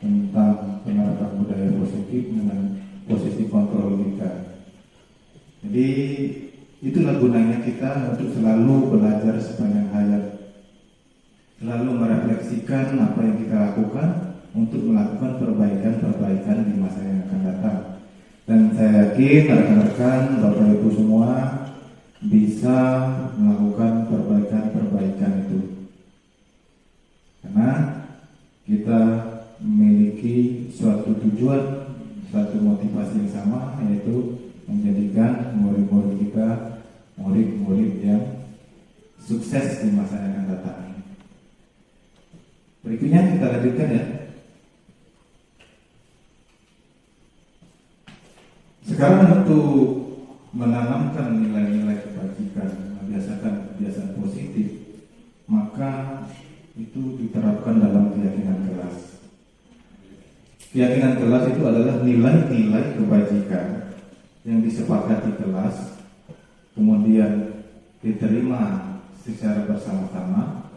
tentang penerapan budaya positif dengan posisi kontrol kita. Jadi itulah gunanya kita untuk selalu belajar sepanjang hayat, selalu merefleksikan apa yang kita lakukan untuk melakukan perbaikan-perbaikan di masa yang akan datang. Dan saya yakin rekan-rekan, Bapak Ibu semua bisa melakukan perbaikan-perbaikan itu, karena kita memiliki suatu tujuan, suatu motivasi yang sama, yaitu menjadikan murid-murid kita murid-murid yang sukses di masa yang akan datang. Berikutnya kita lanjutkan ya. Sekarang untuk menanamkan nilai-nilai kebajikan, membiasakan kebiasaan positif, maka itu diterapkan dalam keyakinan kelas. Keyakinan kelas itu adalah nilai-nilai kebajikan yang disepakati kelas, kemudian diterima secara bersama-sama,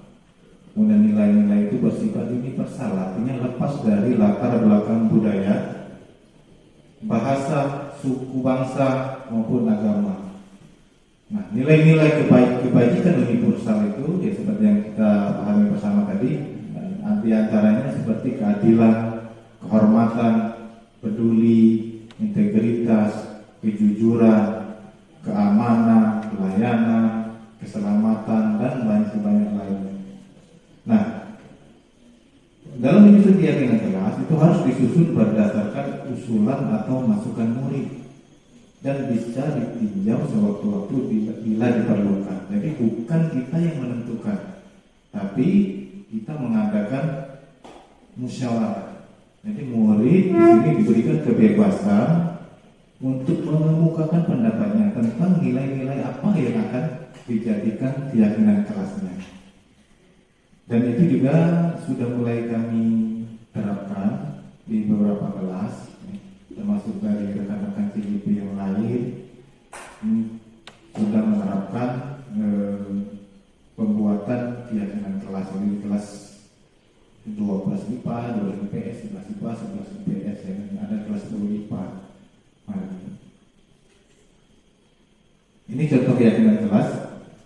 kemudian nilai-nilai itu bersifat universal, artinya lepas dari latar belakang budaya, bahasa, suku, bangsa maupun agama. Nah, nilai-nilai kebajikan universal itu ya seperti yang kita pahami bersama tadi, di antaranya seperti keadilan, kehormatan, peduli, integritas, kejujuran, keamanan, pelayanan, keselamatan, dan banyak lainnya. Nah, dalam menyusun keyakinan kelas itu harus disusun berdasarkan usulan atau masukan murid dan bisa ditinjau sewaktu-waktu bila diperlukan. Jadi bukan kita yang menentukan, tapi kita mengadakan musyawarah. Jadi murid di sini diberikan kebebasan untuk mengemukakan pendapatnya tentang nilai-nilai apa yang akan dijadikan keyakinan kelasnya. Dan itu juga sudah mulai kami terapkan di beberapa kelas, termasuk dari rekan-rekan CGP yang lain, sudah menerapkan pembuatan keyakinan kelas. Jadi kelas 12 IPA, 12 IPS, 11 IPA, 11 IPS, yang ada kelas 10 IPA. Ini contoh keyakinan kelas.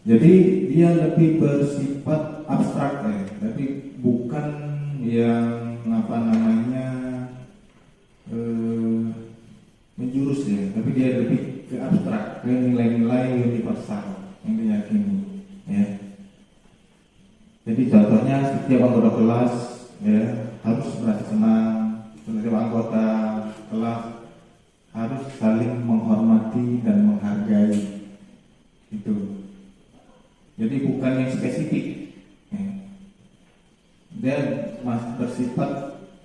Jadi dia lebih bersifat abstrak ya, tapi bukan yang menjurus ya, tapi dia lebih ke abstrak, ke nilai-nilai universal yang diyakini ya. Jadi contohnya setiap anggota kelas ya harus merasa senang, setiap anggota kelas harus saling menghormati dan menghargai itu. Jadi bukan yang spesifik ya. Dan masih bersifat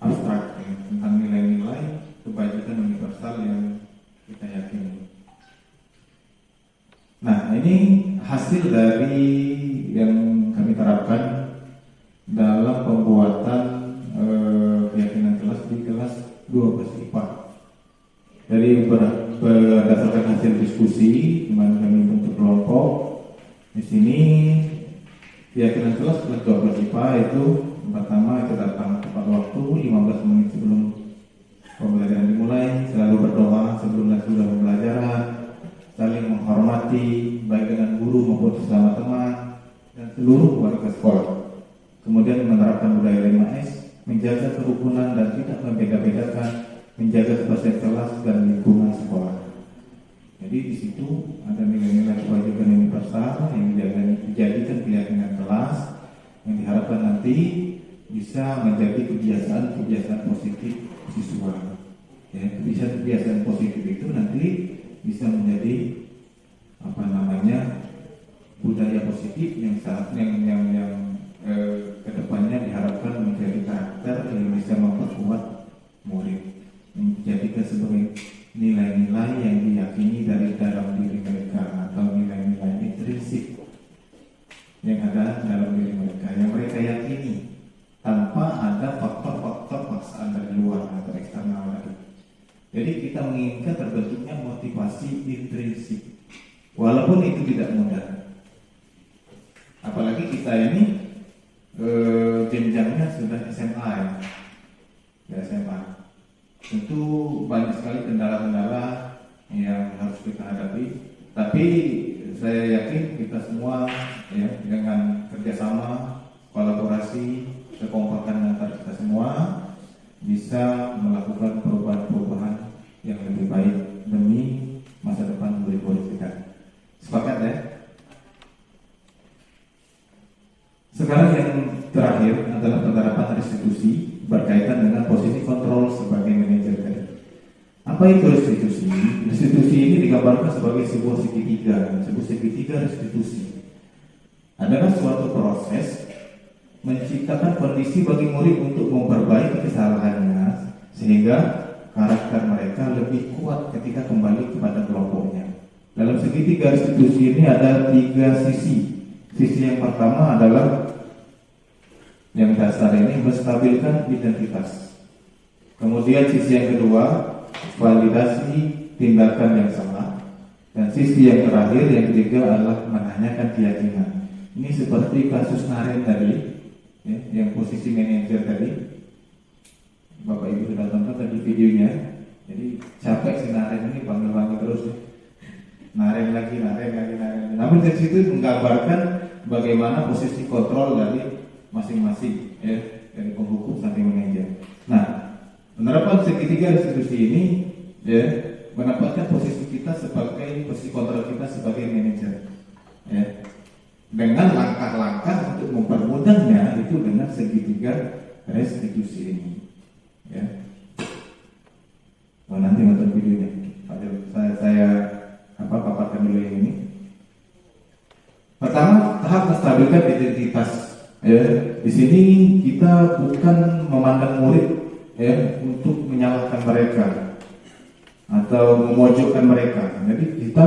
abstrak ya, tentang nilai-nilai kebajikan universal yang kita yakini. Nah, ini hasil dari yang kami terapkan dalam pembuatan keyakinan kelas di kelas 12 IPA. Dari berdasarkan hasil diskusi dengan kami bentuk kelompok, di sini keyakinan kelas 12 IPA itu pertama itu datang tepat waktu 15 menit sebelum pembelajaran dimulai, selalu berdoa sebelum dan sudah pembelajaran, saling menghormati baik dengan guru maupun sesama teman dan seluruh warga sekolah. Kemudian menerapkan budaya 5S, menjaga kerukunan dan tidak membeda-bedakan, menjaga kebersihan kelas dan lingkungan sekolah. Jadi di situ ada nilai-nilai kebajikan universal yang dijadikan keyakinan kelas yang diharapkan nanti bisa menjadi kebiasaan positif siswa. Ya, kebiasaan positif itu nanti bisa menjadi budaya positif yang kedepannya diharapkan menjadi karakter yang bisa memperkuat murid, menjadikan sebagai nilai-nilai yang diyakini dari dalam diri mereka atau nilai-nilai intrinsik yang ada dalam diri mereka yang mereka yakini tanpa ada faktor-faktor paksaan dari luar atau eksternal tadi. Jadi kita menginginkan terbentuknya motivasi intrinsik, walaupun itu tidak mudah. Apalagi kita ini jenjangnya sudah SMA ya SMA. Tentu banyak sekali kendala-kendala yang harus kita hadapi. Tapi saya yakin kita semua ya dengan kerjasama, kolaborasi, kekompakan antara kita semua bisa melakukan perubahan-perubahan yang lebih baik demi masa depan murid-murid kita. Sepakat ya? Sekarang yang terakhir adalah penerapan restitusi berkaitan dengan posisi kontrol sebagai manajer tadi. Apa itu restitusi? Restitusi ini digambarkan sebagai sebuah segitiga. Sebuah segitiga restitusi adalah suatu proses menciptakan kondisi bagi murid untuk memperbaiki kesalahannya sehingga karakter mereka lebih kuat ketika kembali kepada kelompoknya. Dalam segitiga restitusi ini ada 3 sisi. Sisi yang pertama adalah yang dasar ini menstabilkan identitas. Kemudian sisi yang kedua validasi tindakan yang salah. Dan sisi yang terakhir yang ketiga adalah menanyakan keyakinan. Ini seperti kasus Naren tadi ya, yang posisi manajer tadi. Bapak Ibu sudah tonton tadi videonya. Jadi capek si Naren ini panggil-panggil terus ya. Naren lagi. Namun dari situ menggambarkan bagaimana posisi kontrol dari masing-masing ya, dari penghukum sampai manajer. Nah, penerapan segitiga restitusi ini ya menempatkan posisi kita sebagai posisi kontrol kita sebagai manajer ya. Dengan langkah-langkah untuk mempermudahnya itu dengan segitiga restitusi ini. Ya. Oh, nanti nonton videonya. Saya paparkan dulu yang ini. Pertama, tahap menstabilkan identitas. Ya, di sini kita bukan memandang murid ya untuk menyalahkan mereka atau memojokkan mereka. Jadi kita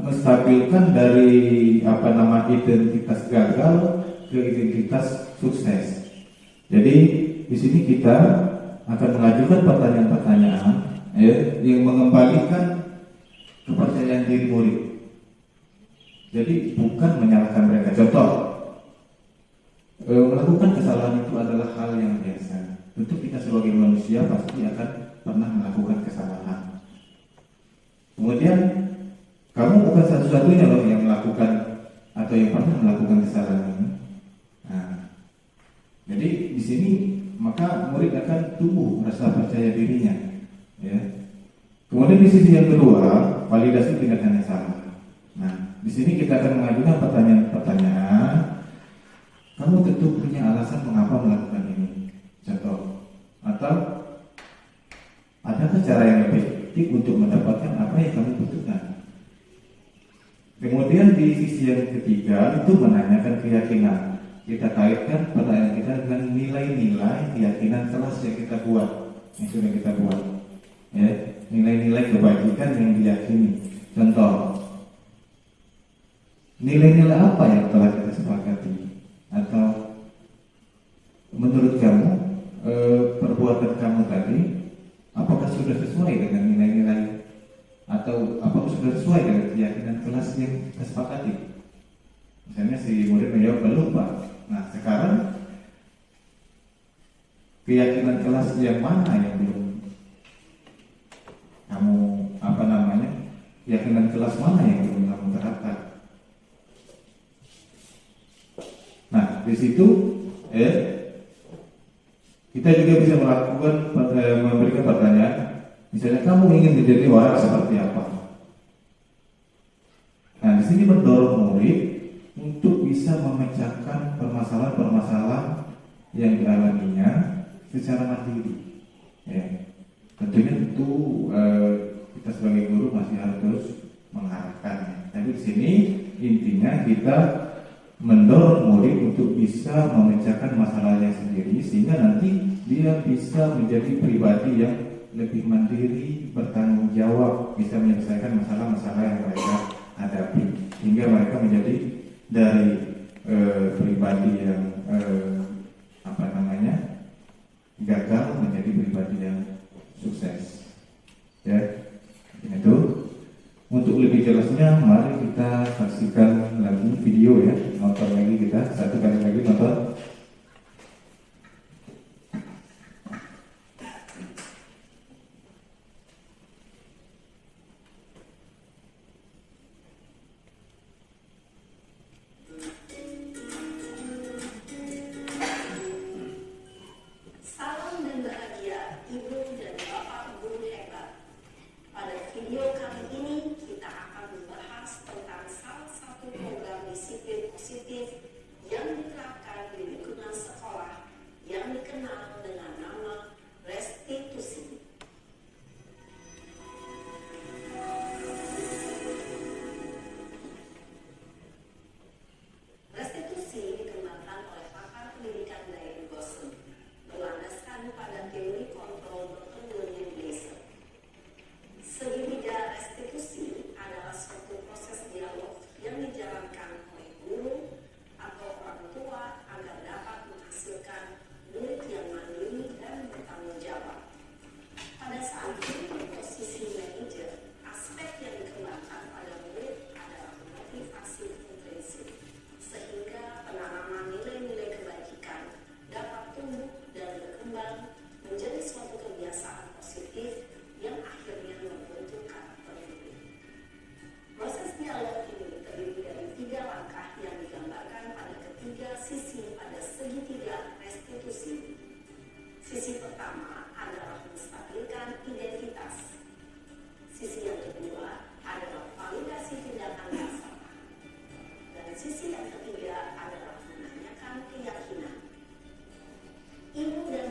menstabilkan dari identitas gagal ke identitas sukses. Jadi di sini kita akan mengajukan pertanyaan-pertanyaan ya, yang mengembalikan kepercayaan diri murid. Jadi bukan menyalahkan mereka. Contoh, melakukan kesalahan itu adalah hal yang biasa. Tentu kita sebagai manusia pasti akan pernah melakukan kesalahan. Kemudian kamu bukan satu-satunya loh yang melakukan atau yang pernah melakukan kesalahan ini. Nah, jadi di sini maka murid akan tumbuh rasa percaya dirinya. Ya. Kemudian di sisi yang kedua, validasi tindakan yang salah. Nah, di sini kita akan mengajukan pertanyaan-pertanyaan. Kamu tentu punya alasan mengapa melakukan ini. Contoh, atau adakah cara yang lebih efektif untuk mendapatkan apa yang kamu butuhkan? Kemudian di sisi yang ketiga itu menanyakan keyakinan. Kita kaitkan pertanyaan kita dengan nilai-nilai keyakinan kelas yang kita buat, yang sudah kita buat. Ya, nilai-nilai kebajikan yang diyakini. Contoh, nilai-nilai apa yang telah kita sepakati? Atau menurut kamu perbuatan kamu tadi apakah sudah sesuai dengan nilai-nilai atau apakah sudah sesuai dengan keyakinan kelas yang kita sepakati? Misalnya si murid menjawab belum Pak. Nah sekarang keyakinan kelas yang mana yang belum kamu keyakinan kelas mana yang belum kamu terapkan? Nah, di situ kita juga bisa memberikan pertanyaan. Misalnya kamu ingin menjadi warak seperti apa? Nah, di sini mendorong murid untuk bisa memecahkan permasalahan-permasalahan yang dialaminya secara mandiri. Ya. Tentunya kita sebagai guru masih harus terus mengarahkannya. Tapi di sini intinya kita mendorong murid untuk bisa memecahkan masalahnya sendiri sehingga nanti dia bisa menjadi pribadi yang lebih mandiri, bertanggung jawab, bisa menyelesaikan masalah-masalah yang mereka hadapi hingga mereka menjadi dari pribadi yang gagal menjadi pribadi yang sukses. Ya, itu. Untuk lebih jelasnya, mari kita saksikan lagi video ya, nonton lagi kita satu kali lagi nonton. Salam dan bahagia Ibu dan Bapak Guru hebat. Pada video kali ini kita akan membahas tentang salah satu program disiplin positif yang diterapkan di lingkungan sekolah yang dikenal dengan nama restitusi. Restitusi dikembangkan oleh pakar pendidikan Diane Gosling, berlandaskan pada teori kontrol Dr. William Glasser. Segitiga restitusi adalah suatu proses dialog yang dijalankan oleh guru atau orang tua agar dapat menghasilkan murid yang mandiri dan bertanggung jawab. Pada saat ini posisi manajer, aspek yang dikembangkan pada murid adalah motivasi intrinsik, sehingga penanaman nilai-nilai kebajikan dapat tumbuh dan berkembang menjadi suatu kebiasaan positif yang akhirnya membentuk karakter murid. Proses dialog ini terdiri dari 3 langkah yang digambarkan pada ketiga sisi pada segitiga restitusi. Sisi pertama adalah menstabilkan identitas. Sisi yang kedua adalah validasi tindakan yang salah. Dan sisi yang ketiga adalah menanyakan keyakinan. Ibu dan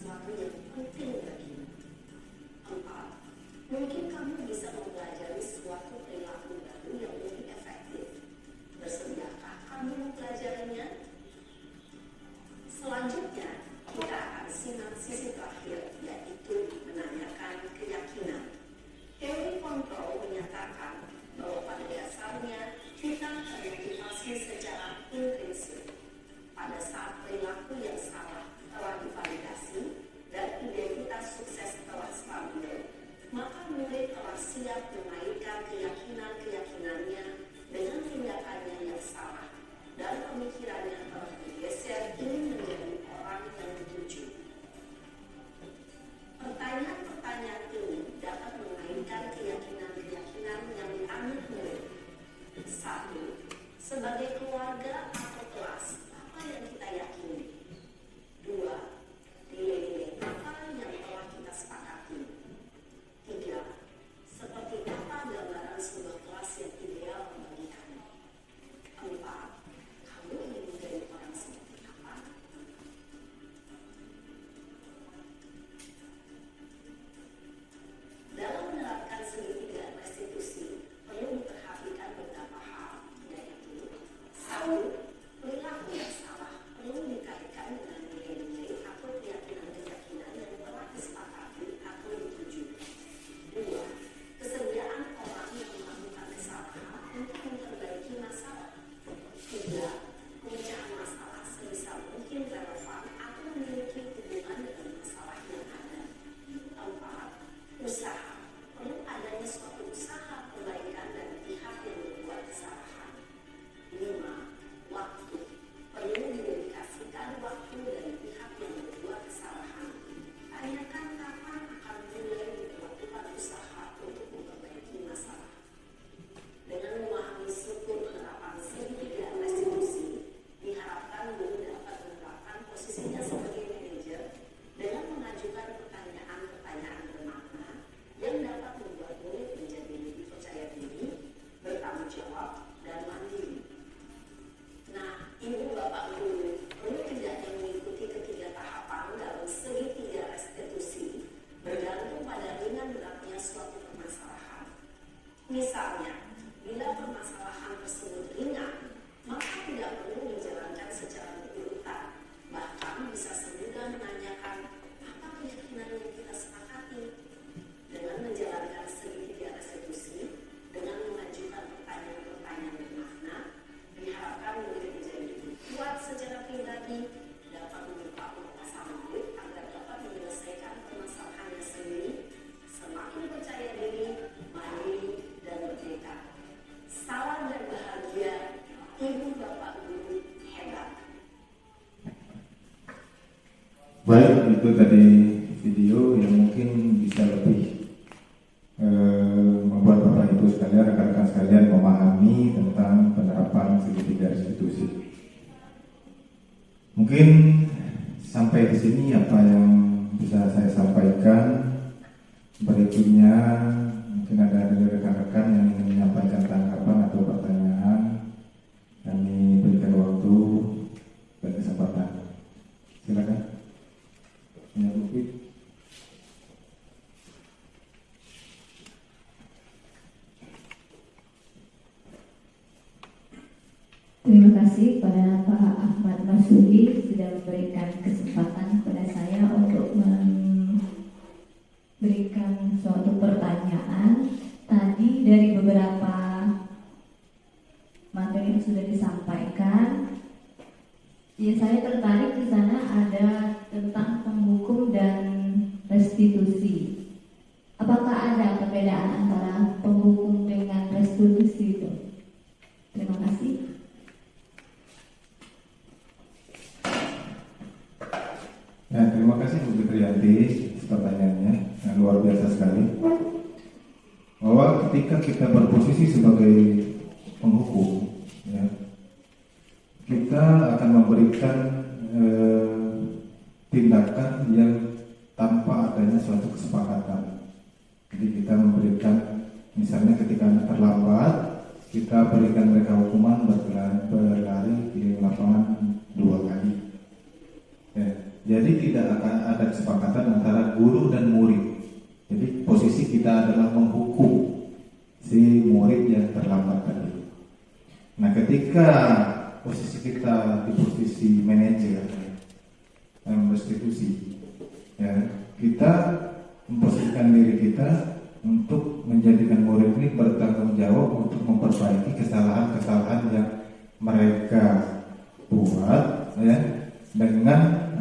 sesuatu yang penting bagimu. 4. Mungkin kamu bisa mempelajari suatu perilaku baru yang lebih efektif. Bersediakah kamu mempelajarinya? Selanjutnya, kita akan simak sisi terakhir, yaitu menanyakan keyakinan. Teori kontrol menyatakan bahwa pada dasarnya kita termotivasi secara intrinsik. Pada saat perilaku yang salah telah divalidasi dan identitas sukses telah stabil, maka murid telah siap mengaitkan keyakinan-keyakinannya dengan tindakannya yang salah dan pemikirannya telah bergeser ingin menjadi orang yang dituju. Pertanyaan-pertanyaan ini dapat mengaitkan keyakinan-keyakinan yang dianut murid. 1. Sebagai keluarga atau kelas, apa yang kita yakini? 2. Nilai-nilai apa yang telah kita sepakati? 3. Seperti apa gambaran sebuah kelas yang ideal bagi kamu? 4. Kamu ingin menjadi orang seperti apa? Dalam menerapkan segitiga restitusi, perlu diperhatikan beberapa hal, yaitu 1. Perilaku yang salah perlu dikaitkan dengan nilai-nilai atau keyakinan-keyakinan yang telah disepakati atau dituju. 2. Kesediaan orang yang melakukan kesalahan untuk memperbaiki masalah. 3. Pemecahan masalah sebisa mungkin relevan atau memiliki hubungan dengan masalah yang ada. 4. Usaha. Perlu adanya suatu usaha perbaikan dari pihak yang membuat kesalahan. 5. Waktu. Perlu didedikasikan waktu dari pihak yang membuat kesalahan. Tanyakan kapan akan mulai dilakukan usaha untuk memperbaiki masalah. Dengan memahami struktur penerapan segitiga restitusi, diharapkan guru dapat menerapkan posisinya sebagai manajer dengan mengajukan pertanyaan-pertanyaan bermakna yang dapat membuat murid menjadi lebih percaya diri, bertanggung jawab, dan mandiri. Nah, ibu bapak guru, perlu tidak yang mengikuti ketiga tahapan dalam segitiga restitusi bergantung pada ringan beratnya suatu permasalahan. Misalnya, bila permasalahan tersebut ringan, maka tidak perlu menjalankan secara berurutan. Bahkan bisa semudah menanyakan apa keyakinan yang kita sepakati. Dengan menjalankan segitiga restitusi, dengan mengajukan pertanyaan-pertanyaan bermakna, diharapkan murid menjadi lebih kuat secara pribadi, dapat membuka wawasan murid agar dapat menyelesaikan permasalahannya sendiri, semakin percaya diri, mandiri, dan merdeka. Salam dan bahagia, ibu bapak guru hebat. Baik, itu tadi video yang mungkin bisa lebih membuat Bapak Ibu sekalian, rekan-rekan sekalian memahami tentang penerapan segitiga restitusi. Mungkin sampai di sini apa yang bisa saya sampaikan. Berikutnya mungkin ada dari rekan-rekan yang ingin menyampaikan tanggapan atau pertanyaan. Kami berikan waktu dan kesempatan. Silakan. Punya bukti. Terima kasih kepada Pak Ahmad Masudi sudah memberikan kesempatan kepada saya untuk memberikan suatu pertanyaan. Tadi dari beberapa materi yang sudah disampaikan, ya saya tertarik di sana ada tentang penghukum dan restitusi. Apakah ada perbedaan antara penghukum dengan restitusi itu? Terima kasih. Ya, terima kasih Bu Fitriyanti pertanyaannya yang luar biasa sekali. Bahwa ketika kita berposisi sebagai penghukum, ya, kita akan memberikan tindakan yang tanpa adanya suatu kesepakatan. Jadi kita memberikan, misalnya ketika anak terlambat, kita berikan mereka hukuman berlari di lapangan 2 kali. Ya, Jadi tidak akan ada kesepakatan antara guru dan murid. Jadi posisi kita adalah menghukum si murid yang terlambat tadi. Nah, ketika posisi kita di posisi manajer restitusi, ya, kita memposisikan diri kita untuk menjadikan murid ini bertanggung jawab untuk memperbaiki kesalahan-kesalahan yang mereka buat, ya, dengan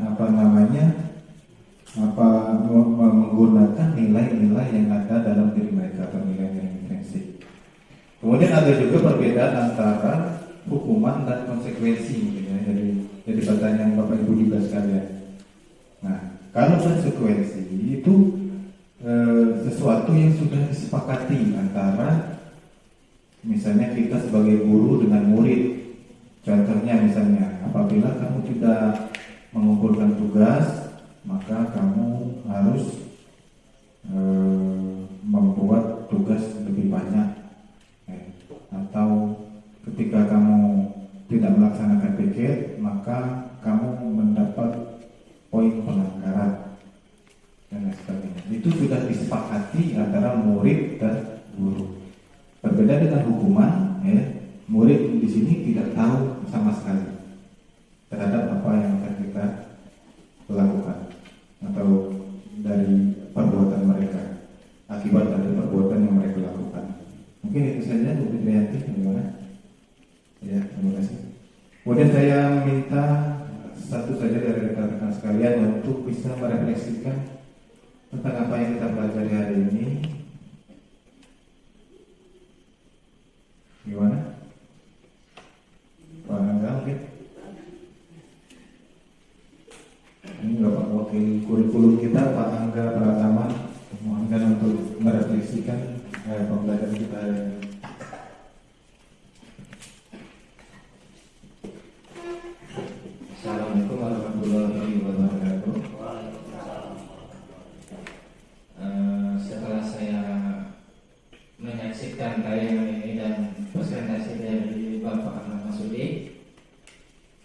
menggunakan nilai-nilai yang ada dalam diri mereka atau nilai-nilai intrinsik. Kemudian ada juga perbedaan antara hukuman dan konsekuensi, ya. Jadi pertanyaan Bapak Ibu juga sekalian. Nah, kalau konsekuensi itu sesuatu yang sudah disepakati antara misalnya kita sebagai guru dengan murid. Contohnya misalnya apabila kamu tidak mengumpulkan tugas, maka kamu harus membuat tugas lebih banyak. Atau ketika kamu tidak melaksanakan piket, maka kamu mendapat poin pelanggaran dan lain sebagainya. Itu sudah disepakati antara murid dan guru. Berbeda dengan hukuman, ya, murid di sini tidak tahu sama sekali terhadap apa yang akan kita lakukan atau dari perbuatan mereka, akibat dari perbuatan yang mereka lakukan. Mungkin itu saja, Bu Fitriyanti. Bagaimana? Ya, terima kasih. Kemudian saya minta satu saja dari rekan-rekan sekalian untuk bisa merefleksikan tentang apa yang kita pelajari hari ini. Gimana? Pak Angga mungkin? Ini Bapak Wakil Kurikulum kita, Pak Angga Pratama, mohonkan untuk merefleksikan pembelajaran kita hari ini. Assalamualaikum warahmatullahi wabarakatuh. Setelah saya menyaksikan tayangan ini dan presentasi dari Bapak Ahmad Masudi,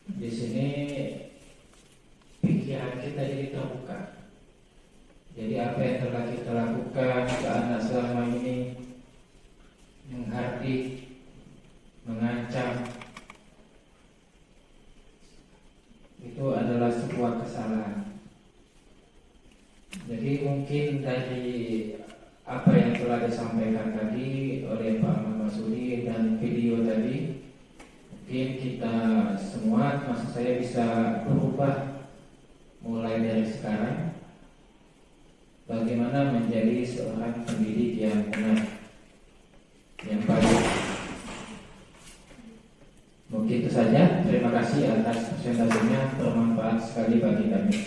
di sini pikiran kita jadi terbuka. Jadi apa yang telah kita lakukan ke anak selama ini, menghardik, mengancam, itu adalah sebuah kesalahan. Jadi mungkin dari apa yang telah disampaikan tadi oleh Pak Ahmad Masudi dan video tadi, mungkin kita semua, maksud saya, bisa berubah mulai dari sekarang. Bagaimana menjadi seorang pendidik yang benar, yang baik. Mungkin itu saja. Terima kasih atas presentasinya, bermanfaat sekali bagi kami.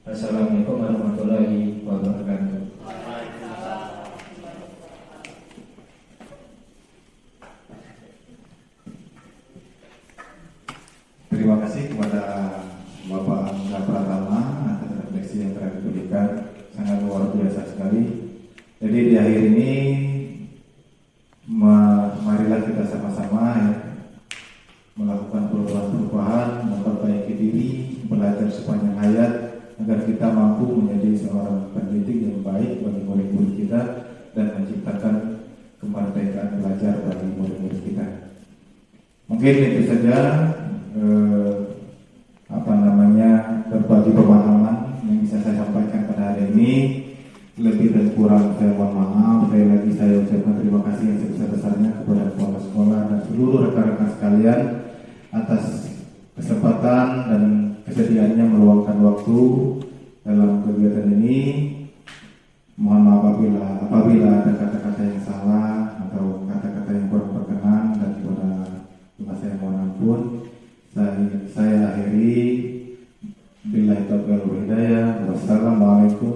Assalamualaikum warahmatullahi wabarakatuh. Terima kasih kepada Bapak Angga Pratama atas refleksi yang telah diberikan, sangat luar biasa sekali. Jadi di akhir ini marilah kita sama-sama, ya, melakukan perubahan-perubahan, memperbaiki diri, belajar sepanjang hayat agar kita mampu menjadi seorang pendidik yang baik bagi murid-murid kita dan menciptakan kemerdekaan belajar bagi murid-murid kita. Mungkin itu saja berbagi pemahaman yang bisa saya sampaikan pada hari ini. Lebih dan kurang saya mohon maaf. Sekali lagi saya ucapkan terima kasih yang sebesar-besarnya kepada kepala sekolah dan seluruh rekan-rekan sekalian atas kesempatan dan kesediaannya meluangkan waktu dalam kegiatan ini. Mohon maaf apabila ada kata-kata yang salah atau kata-kata yang kurang berkenan, dan kepada saya mohon ampun. Saya akhiri. Billahi taufiq wal hidayah. Wassalamualaikum